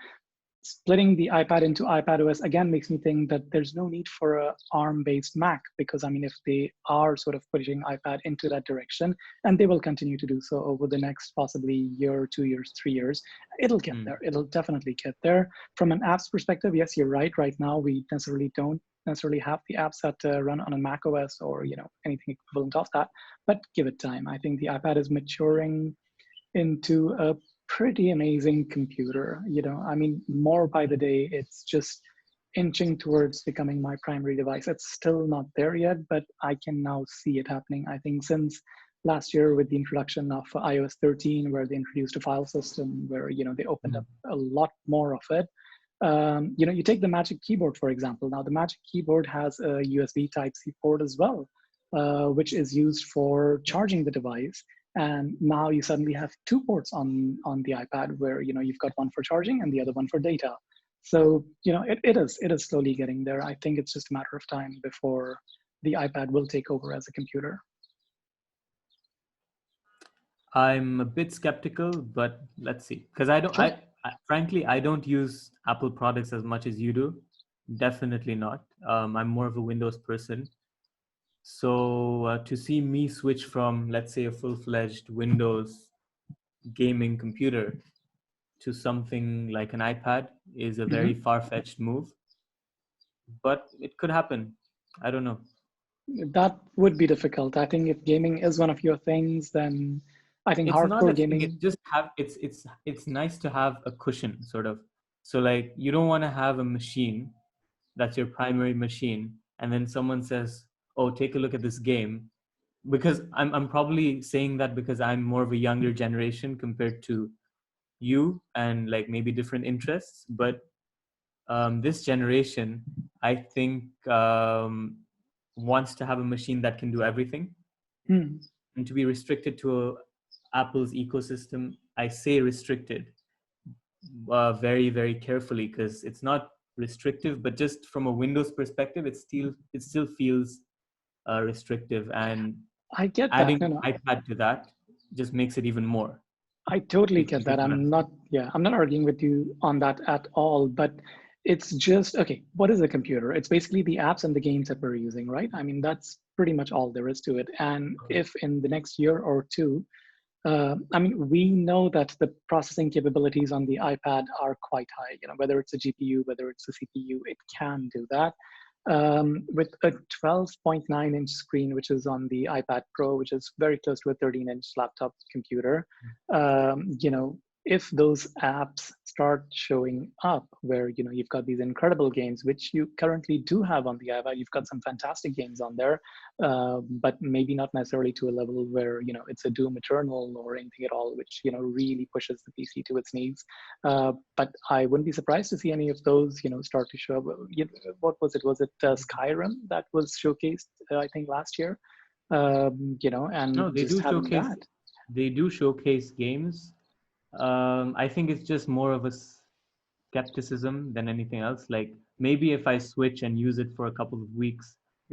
A: splitting the iPad into iPadOS again makes me think that there's no need for a ARM-based Mac, because I mean, if they are sort of pushing iPad into that direction, and they will continue to do so over the next possibly year, 2 years, 3 years, it'll get there. It'll definitely get there. From an apps perspective, yes, you're right. Right now, we don't necessarily have the apps that run on a Mac OS or anything equivalent of that. But give it time. I think the iPad is maturing into a pretty amazing computer. I mean, more by the day, it's just inching towards becoming my primary device. It's still not there yet, but I can now see it happening. I think since last year with the introduction of iOS 13, where they introduced a file system, where they opened up a lot more of it. You take the Magic Keyboard, for example. Now, the Magic Keyboard has a USB Type-C port as well, which is used for charging the device. And now you suddenly have two ports on the iPad, where you've got one for charging and the other one for data. So it is slowly getting there. I think it's just a matter of time before the iPad will take over as a computer.
B: I'm a bit skeptical, but let's see. Because frankly, I don't use Apple products as much as you do. Definitely not. I'm more of a Windows person. So to see me switch from, let's say, a full-fledged Windows gaming computer to something like an iPad is a very far-fetched move. But it could happen. I don't know.
A: That would be difficult. I think if gaming is one of your things, then I think
B: it's not
A: hardcore
B: a thing.
A: gaming.
B: It's just it's nice to have a cushion, sort of. So like, you don't want to have a machine that's your primary machine, and then someone says, "Oh, take a look at this game," because I'm probably saying that because I'm more of a younger generation compared to you, and like maybe different interests. But this generation, I think, wants to have a machine that can do everything. And to be restricted to Apple's ecosystem, I say restricted very, very carefully, because it's not restrictive, but just from a Windows perspective, it still feels restrictive, and
A: I get that.
B: adding
A: No.
B: iPad to that just makes it even more.
A: I totally get that. I'm not arguing with you on that at all, but it's just, okay, what is a computer? It's basically the apps and the games that we're using, right? I mean, that's pretty much all there is to it. And if in the next year or two, I mean, we know that the processing capabilities on the iPad are quite high. Whether it's a GPU, whether it's a CPU, it can do that. With a 12.9-inch screen, which is on the iPad Pro, which is very close to a 13-inch laptop computer, if those apps start showing up, where you've got these incredible games, which you currently do have on the iPad, you've got some fantastic games on there, but maybe not necessarily to a level where it's a Doom Eternal or anything at all, which really pushes the PC to its needs. But I wouldn't be surprised to see any of those start to show up. What was it? Was it Skyrim that was showcased? I think last year. And
B: no, they
A: just
B: do
A: having
B: showcase.
A: that.
B: They do showcase games. I think it's just more of a skepticism than anything else. Like, maybe if I switch and use it for a couple of weeks,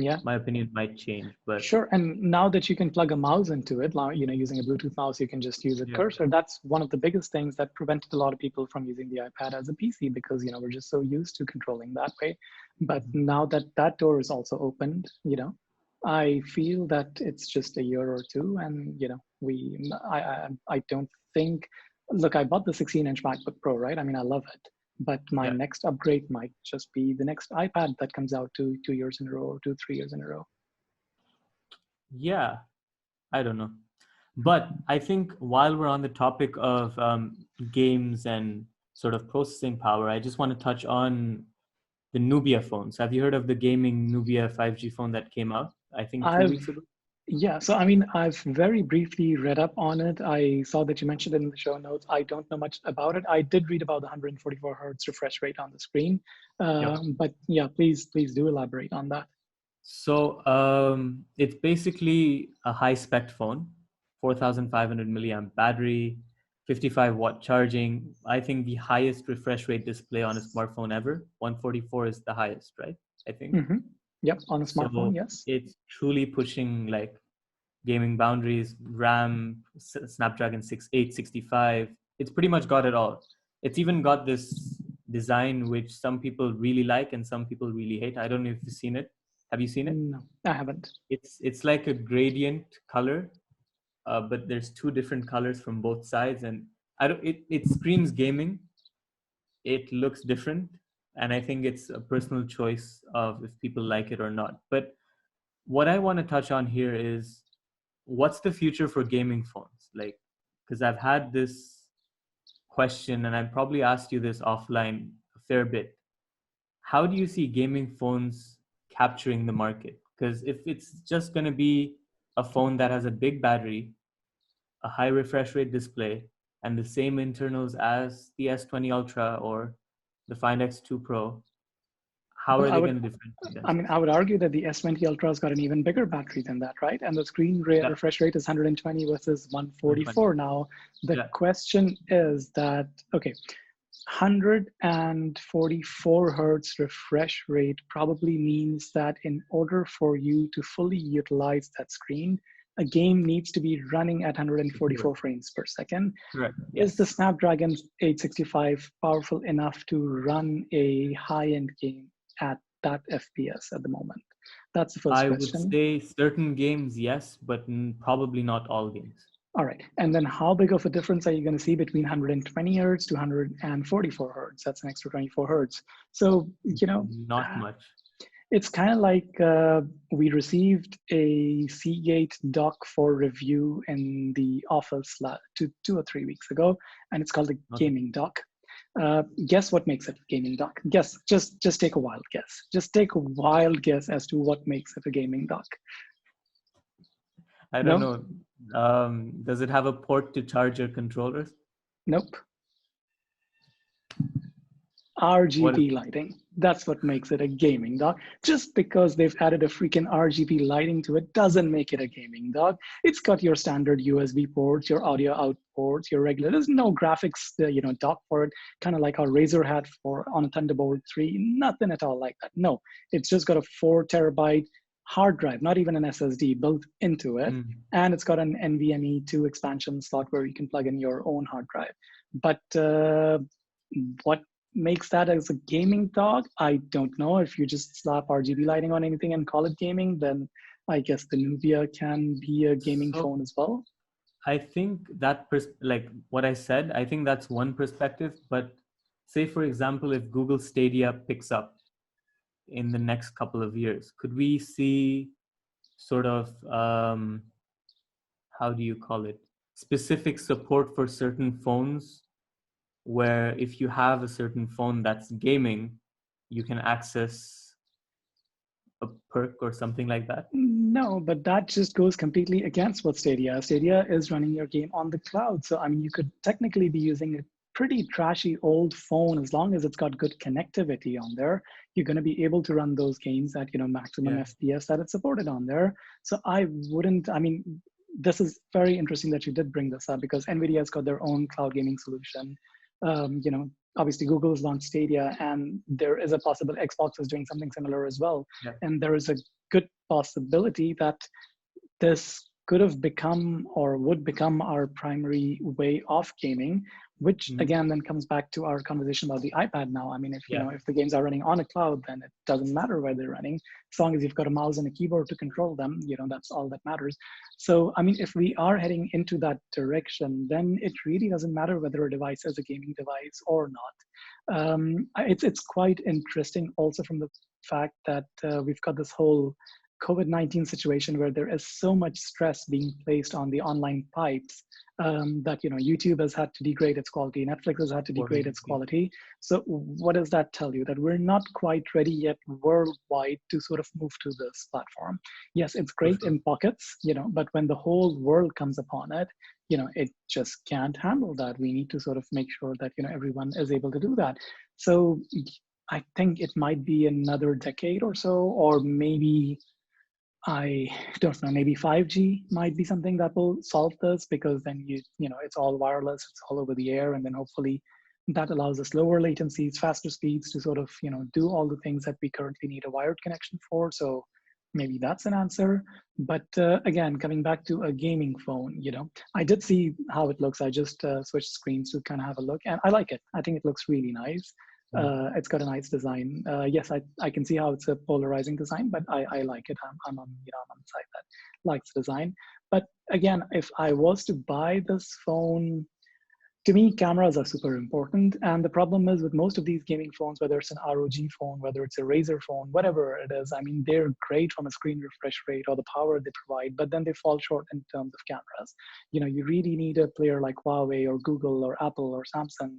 A: Yeah.
B: my opinion might change. But
A: Sure. And now that you can plug a mouse into it, using a Bluetooth mouse, you can just use a
B: yeah,
A: cursor. That's one of the biggest things that prevented a lot of people from using the iPad as a PC because, we're just so used to controlling that way. But now that that door is also opened, I feel that it's just a year or two. And, I don't think, look, I bought the 16-inch MacBook Pro, right? I mean, I love it. But my
B: yeah,
A: next upgrade might just be the next iPad that comes out 2 years in a row or 2, 3 years in a row.
B: yeah, I don't know. But I think while we're on the topic of games and sort of processing power, I just want to touch on the Nubia phones. Have you heard of the gaming Nubia 5G phone that came out, I think, 2 weeks
A: I've
B: ago?
A: Yeah, so I mean, I've very briefly read up on it. I saw that you mentioned it in the show notes. I don't know much about it. I did read about the 144 hertz refresh rate on the screen,
B: Yep.
A: but yeah, please do elaborate on that.
B: So it's basically a high spec phone, 4,500 milliamp battery, 55-watt charging. I think the highest refresh rate display on a smartphone ever. 144 is the highest, right? I think.
A: Hmm. Yep, on a smartphone,
B: So
A: yes.
B: it's truly pushing like gaming boundaries, RAM, Snapdragon 865. It's pretty much got it all. It's even got this design which some people really like and some people really hate. I don't know if you've seen it. Have you seen it?
A: No, I haven't.
B: It's like a gradient color, but there's two different colors from both sides, and I don't. It screams gaming. It looks different, and I think it's a personal choice of if people like it or not. But what I want to touch on here is what's the future for gaming phones? Like, because I've had this question, and I probably asked you this offline a fair bit. How do you see gaming phones capturing the market? Because if it's just going to be a phone that has a big battery, a high refresh rate display, and the same internals as the S20 Ultra or the Find X2 Pro, how
A: Well,
B: are they going to differentiate
A: I mean,
B: themselves?
A: I would argue that the S20 Ultra's got an even bigger battery than that, right? And the
B: Yeah,
A: refresh rate is 120 versus
B: 120.
A: 144. Now, the
B: Yeah,
A: question is that, okay, 144 hertz refresh rate probably means that in order for you to fully utilize that screen, a game needs to be running at
B: secure.
A: 144 frames per second.
B: Correct.
A: Is the
B: Yes.
A: Snapdragon 865 powerful enough to run a high-end game at that FPS at the moment? That's the first
B: I would
A: question.
B: say certain games, yes, but probably not all games.
A: All right. And then how big of a difference are you going to see between 120 hertz to 144 hertz? That's an extra 24 hertz. So,
B: Not much.
A: it's kind of like we received a Seagate dock for review in the office 2 or 3 weeks ago, and it's called a
B: Okay.
A: gaming dock. Guess what makes it a gaming dock? Guess, just take a wild guess. Just take a wild guess as to what makes it a gaming dock.
B: I don't
A: No,
B: know. Does it have a port to charge your controllers?
A: nope.
B: What is
A: RGB lighting. That's what makes it a gaming dock. Just because they've added a freaking RGB lighting to it doesn't make it a gaming dock. It's got your standard USB ports, your audio out ports, your regular. There's no graphics, dock for it. Kind of like how Razer had for on a Thunderbolt 3. Nothing at all like that. No, it's just got a 4 terabyte hard drive, not even an SSD built into it,
B: Mm.
A: and it's got an NVMe 2 expansion slot where you can plug in your own hard drive. But what makes that as a gaming dog? I don't know. If you just slap RGB lighting on anything and call it gaming, then I guess the Nubia can be a gaming
B: So
A: phone as well.
B: I think that like what I said, I think that's one perspective. But say, for example, if Google Stadia picks up in the next couple of years, could we see sort of how do you call it, specific support for certain phones where if you have a certain phone that's gaming, you can access a perk or something like that?
A: No, but that just goes completely against what Stadia. Stadia is running your game on the cloud. So, I mean, you could technically be using a pretty trashy old phone as long as it's got good connectivity on there. You're going to be able to run those games at, maximum
B: Yeah.
A: FPS that it's supported on there. So I wouldn't, I mean, this is very interesting that you did bring this up because NVIDIA has got their own cloud gaming solution. Um, you know, obviously Google's launched Stadia, and there is a possible Xbox is doing something similar as well.
B: Yeah.
A: And there is a good possibility that this could have become or would become our primary way of gaming, which again then comes back to our conversation about the iPad now. I mean, if
B: Yeah.
A: if the games are running on a cloud, then it doesn't matter where they're running, as long as you've got a mouse and a keyboard to control them. That's all that matters. So I mean, if we are heading into that direction, then it really doesn't matter whether a device is a gaming device or not. It's quite interesting also from the fact that we've got this whole COVID-19 situation where there is so much stress being placed on the online pipes that YouTube has had to degrade its quality, Netflix has had to degrade its quality. So what does that tell you? That we're not quite ready yet worldwide to sort of move to this platform. Yes, it's great in pockets, but when the whole world comes upon it, it just can't handle that. We need to sort of make sure that everyone is able to do that. So I think it might be another decade or so, or maybe I don't know, maybe 5G might be something that will solve this, because then it's all wireless, it's all over the air, and then hopefully that allows us lower latencies, faster speeds to sort of do all the things that we currently need a wired connection for. So maybe that's an answer. But again, coming back to a gaming phone, I did see how it looks. I just switched screens to kind of have a look, and I like it. I think it looks really nice. It's got a nice design. Yes, I can see how it's a polarizing design, but I like it. I'm on I'm on the side that likes the design. But again, if I was to buy this phone, to me, cameras are super important. And the problem is with most of these gaming phones, whether it's an ROG phone, whether it's a Razer phone, whatever it is, I mean, they're great from a screen refresh rate or the power they provide, but then they fall short in terms of cameras. You really need a player like Huawei or Google or Apple or Samsung,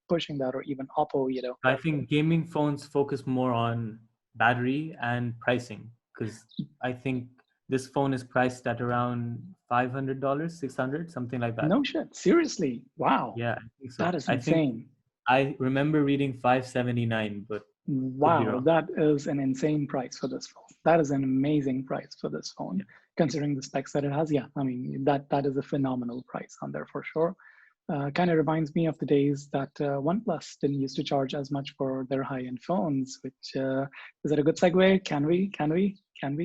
A: pushing that, or even Oppo,
B: I think gaming phones focus more on battery and pricing, because I think this phone is priced at around $500, 600, something like that.
A: No shit. Seriously. Wow.
B: Yeah, I think so.
A: That is insane.
B: I remember reading 579, but could be
A: Wow,
B: wrong.
A: that is an insane price for this phone. That is an amazing price for this phone, considering the specs that it has. Yeah, I mean, that is a phenomenal price on there for sure. Kind of reminds me of the days that OnePlus didn't used to charge as much for their high-end phones, which is that a good segue? Can we?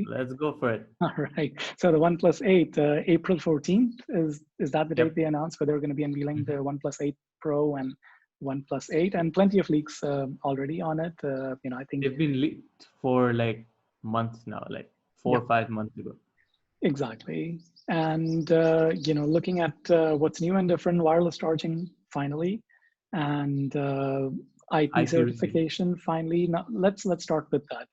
B: Let's go for it.
A: All right. So the OnePlus 8, April 14th, is that the date they announced where they're going to be unveiling the OnePlus 8 Pro and OnePlus 8, and plenty of leaks already on it. I think
B: they've been leaked for like months now, like 4 or 5 months ago.
A: Exactly. And looking at what's new and different, wireless charging finally, and IP certification finally. Now let's start with that.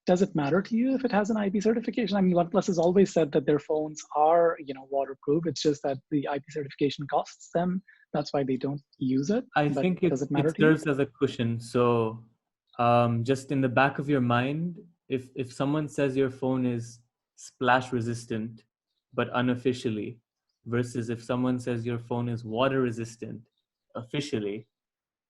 A: Does it matter to you if it has an IP certification? I mean, OnePlus has always said that their phones are waterproof. It's just that the IP certification costs them. That's why they don't use it.
B: I think it serves as a cushion. So just in the back of your mind, if someone says your phone is splash resistant, but unofficially, versus if someone says your phone is water resistant, officially,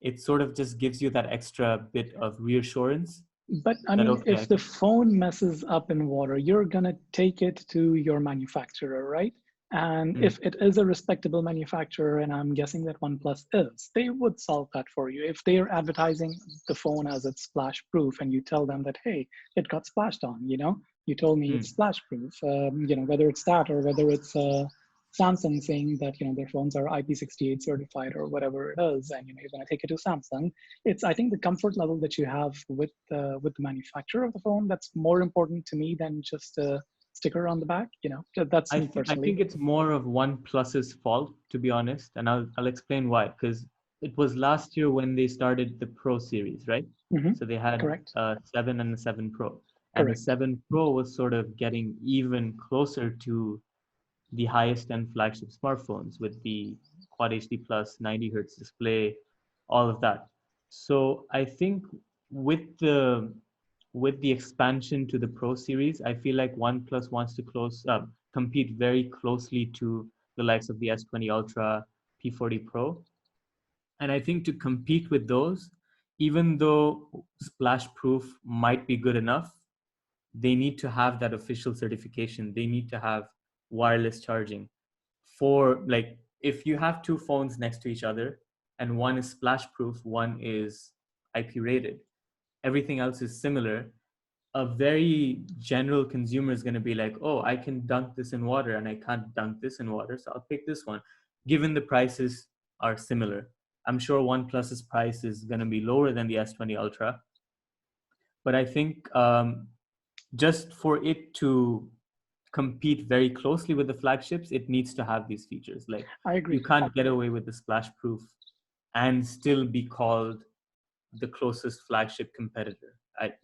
B: it sort of just gives you that extra bit of reassurance.
A: But I mean, if the phone messes up in water, you're going to take it to your manufacturer, right? And if it is a respectable manufacturer, and I'm guessing that OnePlus is, they would solve that for you. If they're advertising the phone as it's splash proof, and you tell them that, hey, it got splashed on, you told me it's splash proof, whether it's that or whether it's Samsung saying that their phones are IP68 certified or whatever it is, and you're going to take it to Samsung. It's, I think, the comfort level that you have with the manufacturer of the phone that's more important to me than just a sticker on the back. That's me personally.
B: I think it's more of OnePlus's fault, to be honest, and I'll explain why. Because it was last year when they started the Pro series, right? So they had 7 and the 7 Pro, and the 7 Pro was sort of getting even closer to the highest end flagship smartphones with the Quad HD Plus 90 hertz display, all of that. So I think with the expansion to the Pro series, I feel like OnePlus wants to compete very closely to the likes of the S20 Ultra, P40 Pro. And I think to compete with those, even though splash proof might be good enough, they need to have that official certification. They need to have wireless charging. For like, if you have two phones next to each other and one is splash proof, one is IP rated. Everything else is similar. A very general consumer is going to be like, oh, I can dunk this in water and I can't dunk this in water, so I'll pick this one. Given the prices are similar, I'm sure OnePlus's price is going to be lower than the S20 Ultra. But I think just for it to compete very closely with the flagships, it needs to have these features. Like,
A: I agree.
B: you can't get away with the splash proof and still be called the closest flagship competitor.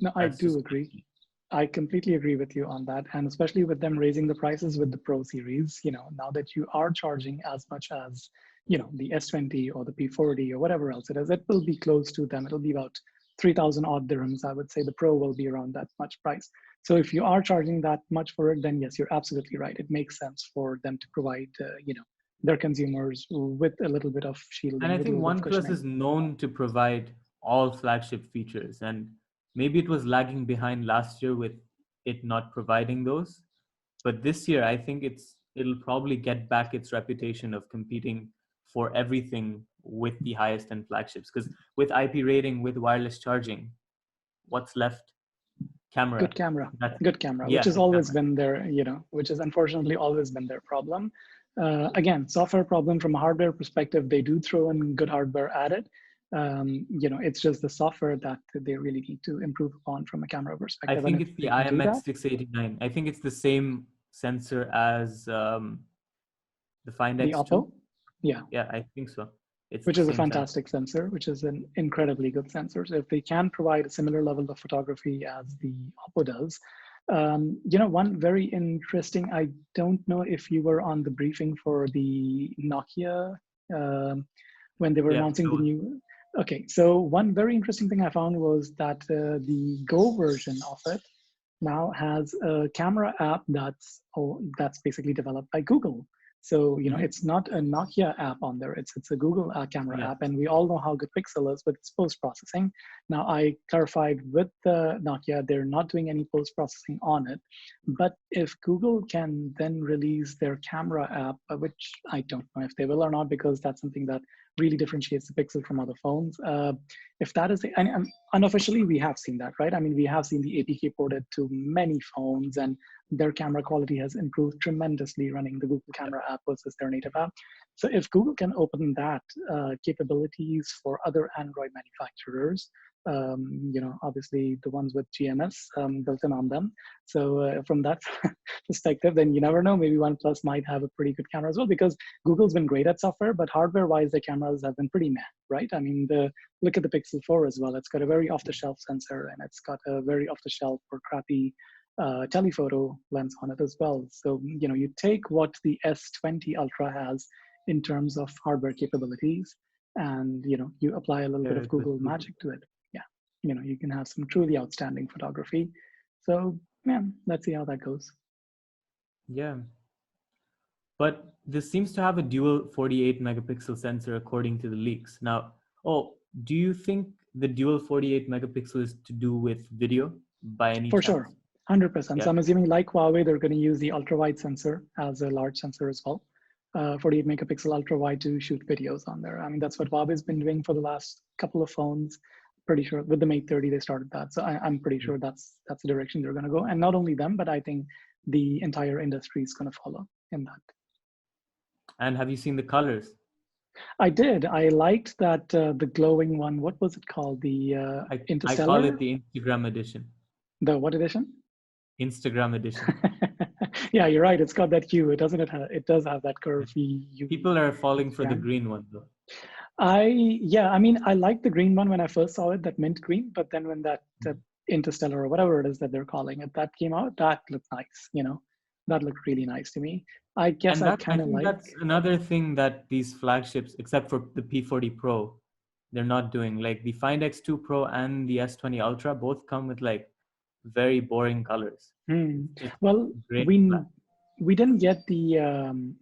A: No, I do agree. I completely agree with you on that. And especially with them raising the prices with the Pro series, now that you are charging as much as, the S20 or the P40 or whatever else it is, it will be close to them. It'll be about 3,000 odd dirhams. I would say the Pro will be around that much price. So if you are charging that much for it, then yes, you're absolutely right. It makes sense for them to provide, their consumers with a little bit of shielding.
B: And I
A: with a
B: think
A: little bit of
B: OnePlus
A: cushioning.
B: is known to provide all flagship features, and maybe it was lagging behind last year with it not providing those. But this year, I think it'll probably get back its reputation of competing for everything with the highest end flagships. Because with IP rating, with wireless charging, what's left? Camera.
A: Good camera,
B: Yeah,
A: which has
B: good
A: always
B: camera.
A: been their, which has unfortunately always been their problem. Again, software problem from a hardware perspective, they do throw in good hardware at it. It's just the software that they really need to improve upon from a camera
B: I
A: perspective. And
B: think
A: if
B: it's the
A: they can do that,
B: IMX689. I think it's the same sensor as the Find
A: the
B: X2.
A: Oppo, yeah,
B: Yeah, I think so. It's
A: which
B: the
A: is a
B: same sensor.
A: fantastic sensor, which is an incredibly good sensor. So if they can provide a similar level of photography as the Oppo does, one very interesting, I don't know if you were on the briefing for the Nokia when they were
B: Yeah,
A: announcing the
B: no.
A: new. Okay, so one very interesting thing I found was that the Go version of it now has a camera app that's basically developed by Google. So it's not a Nokia app on there. It's a Google camera
B: Yeah.
A: app, and we all know how good Pixel is with its post processing. Now I clarified with Nokia, they're not doing any post processing on it. But if Google can then release their camera app, which I don't know if they will or not, because that's something that really differentiates the Pixel from other phones. If that is, and unofficially, we have seen that, right? I mean, we have seen the APK ported to many phones, and their camera quality has improved tremendously running the Google Camera app versus their native app. So if Google can open that capabilities for other Android manufacturers, obviously the ones with GMS built in on them. So from that perspective, then you never know, maybe OnePlus might have a pretty good camera as well, because Google's been great at software, but hardware-wise, the cameras have been pretty meh, right? I mean, look at the Pixel 4 as well. It's got a very off-the-shelf sensor, and it's got a very off-the-shelf or crappy telephoto lens on it as well. So, you take what the S20 Ultra has in terms of hardware capabilities, and, you apply a little bit of Google magic to it. Yeah, you can have some truly outstanding photography. So, yeah, let's see how that goes.
B: Yeah. But this seems to have a dual 48 megapixel sensor according to the leaks. Now, do you think the dual 48 megapixel is to do with video by any
A: For
B: chance?
A: sure, 100%.
B: Yeah.
A: So I'm assuming like Huawei, they're going to use the ultra-wide sensor as a large sensor as well. 48 megapixel ultra-wide to shoot videos on there. I mean, that's what Huawei's been doing for the last couple of phones. Pretty sure with the Mate 30, they started that. So I'm pretty sure that's the direction they're going to go. And not only them, but I think the entire industry is going to follow in that.
B: And have you seen the colors?
A: I did. I liked that the glowing one. What was it called? The Interstellar?
B: I call it the Instagram edition.
A: The what edition?
B: Instagram edition.
A: Yeah, you're right. It's got that hue. It doesn't. It does have that curvy hue.
B: People are falling for the green one though.
A: I mean, I liked the green one when I first saw it, that mint green. But then when that Interstellar or whatever it is that they're calling it, that came out, that looked nice. That looked really nice to me. I guess I kind of like.
B: That's another thing that these flagships, except for the P40 Pro, they're not doing. Like the Find X2 Pro and the S20 Ultra both come with like very boring colors.
A: Well, we didn't get the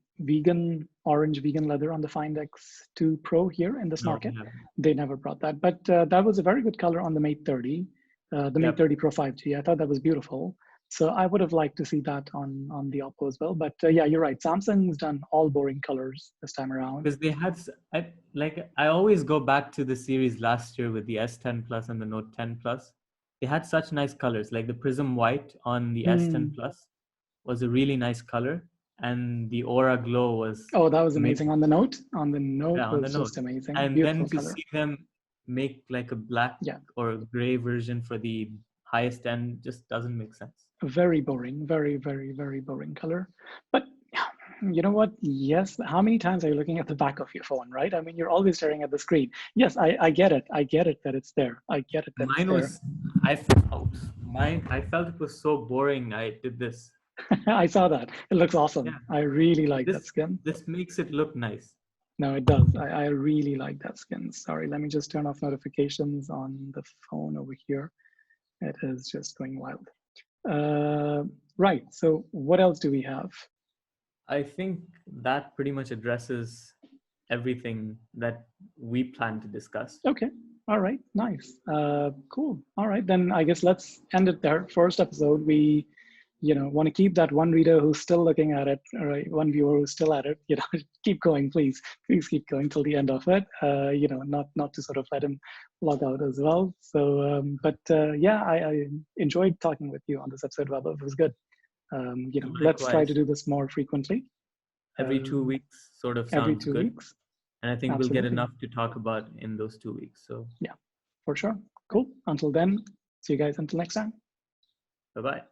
A: orange vegan leather on the Find X2 Pro here in this market. They never brought that, but that was a very good color on the Mate 30, the Mate 30 Pro 5G. I thought that was beautiful. So I would have liked to see that on the Oppo as well. But yeah, you're right. Samsung's done all boring colors this time around.
B: Because they had, I always go back to the series last year with the S10 Plus and the Note 10 Plus. They had such nice colors, like the Prism White on the S10
A: Hmm.
B: Plus was a really nice color, and the Aura Glow was
A: Oh, that was amazing
B: amazing.
A: on the Note. On the Note
B: Yeah, on the
A: was
B: Note.
A: just amazing.
B: And then
A: Beautiful
B: to
A: color.
B: see them make like a black
A: Yeah,
B: or a gray version for the highest end just doesn't make sense.
A: very boring. Very, very, very boring color. But you know what? Yes. How many times are you looking at the back of your phone, right? I mean, you're always staring at the screen. Yes, I get it. I get it that it's there. I get it that it's
B: Mine
A: there.
B: was, I felt, I felt it was so boring. I did this.
A: I saw that. It looks
B: Yeah,
A: awesome. I really like that
B: this
A: skin.
B: this makes it look nice.
A: No, it does. I really like that skin. Sorry, let me just turn off notifications on the phone over here. It is just going wild. Right. So what else do we have?
B: I think that pretty much addresses everything that we plan to discuss.
A: Okay. All right. Nice. Cool. All right. Then I guess let's end it there. First episode, we, want to keep that one reader who's still looking at it, or one viewer who's still at it, keep going, please. Please keep going till the end of it. Not to sort of let him log out as well. So, yeah, I enjoyed talking with you on this episode, Vaibhav. It was good. Let's try to
B: Likewise,
A: do this more frequently.
B: every two
A: Um,
B: weeks sort of
A: every
B: sounds
A: two
B: good.
A: weeks.
B: And I think we'll get
A: Absolutely.
B: enough to talk about in those 2 weeks. So,
A: Yeah, for sure. Cool. Until then, see you guys until next time.
B: bye bye.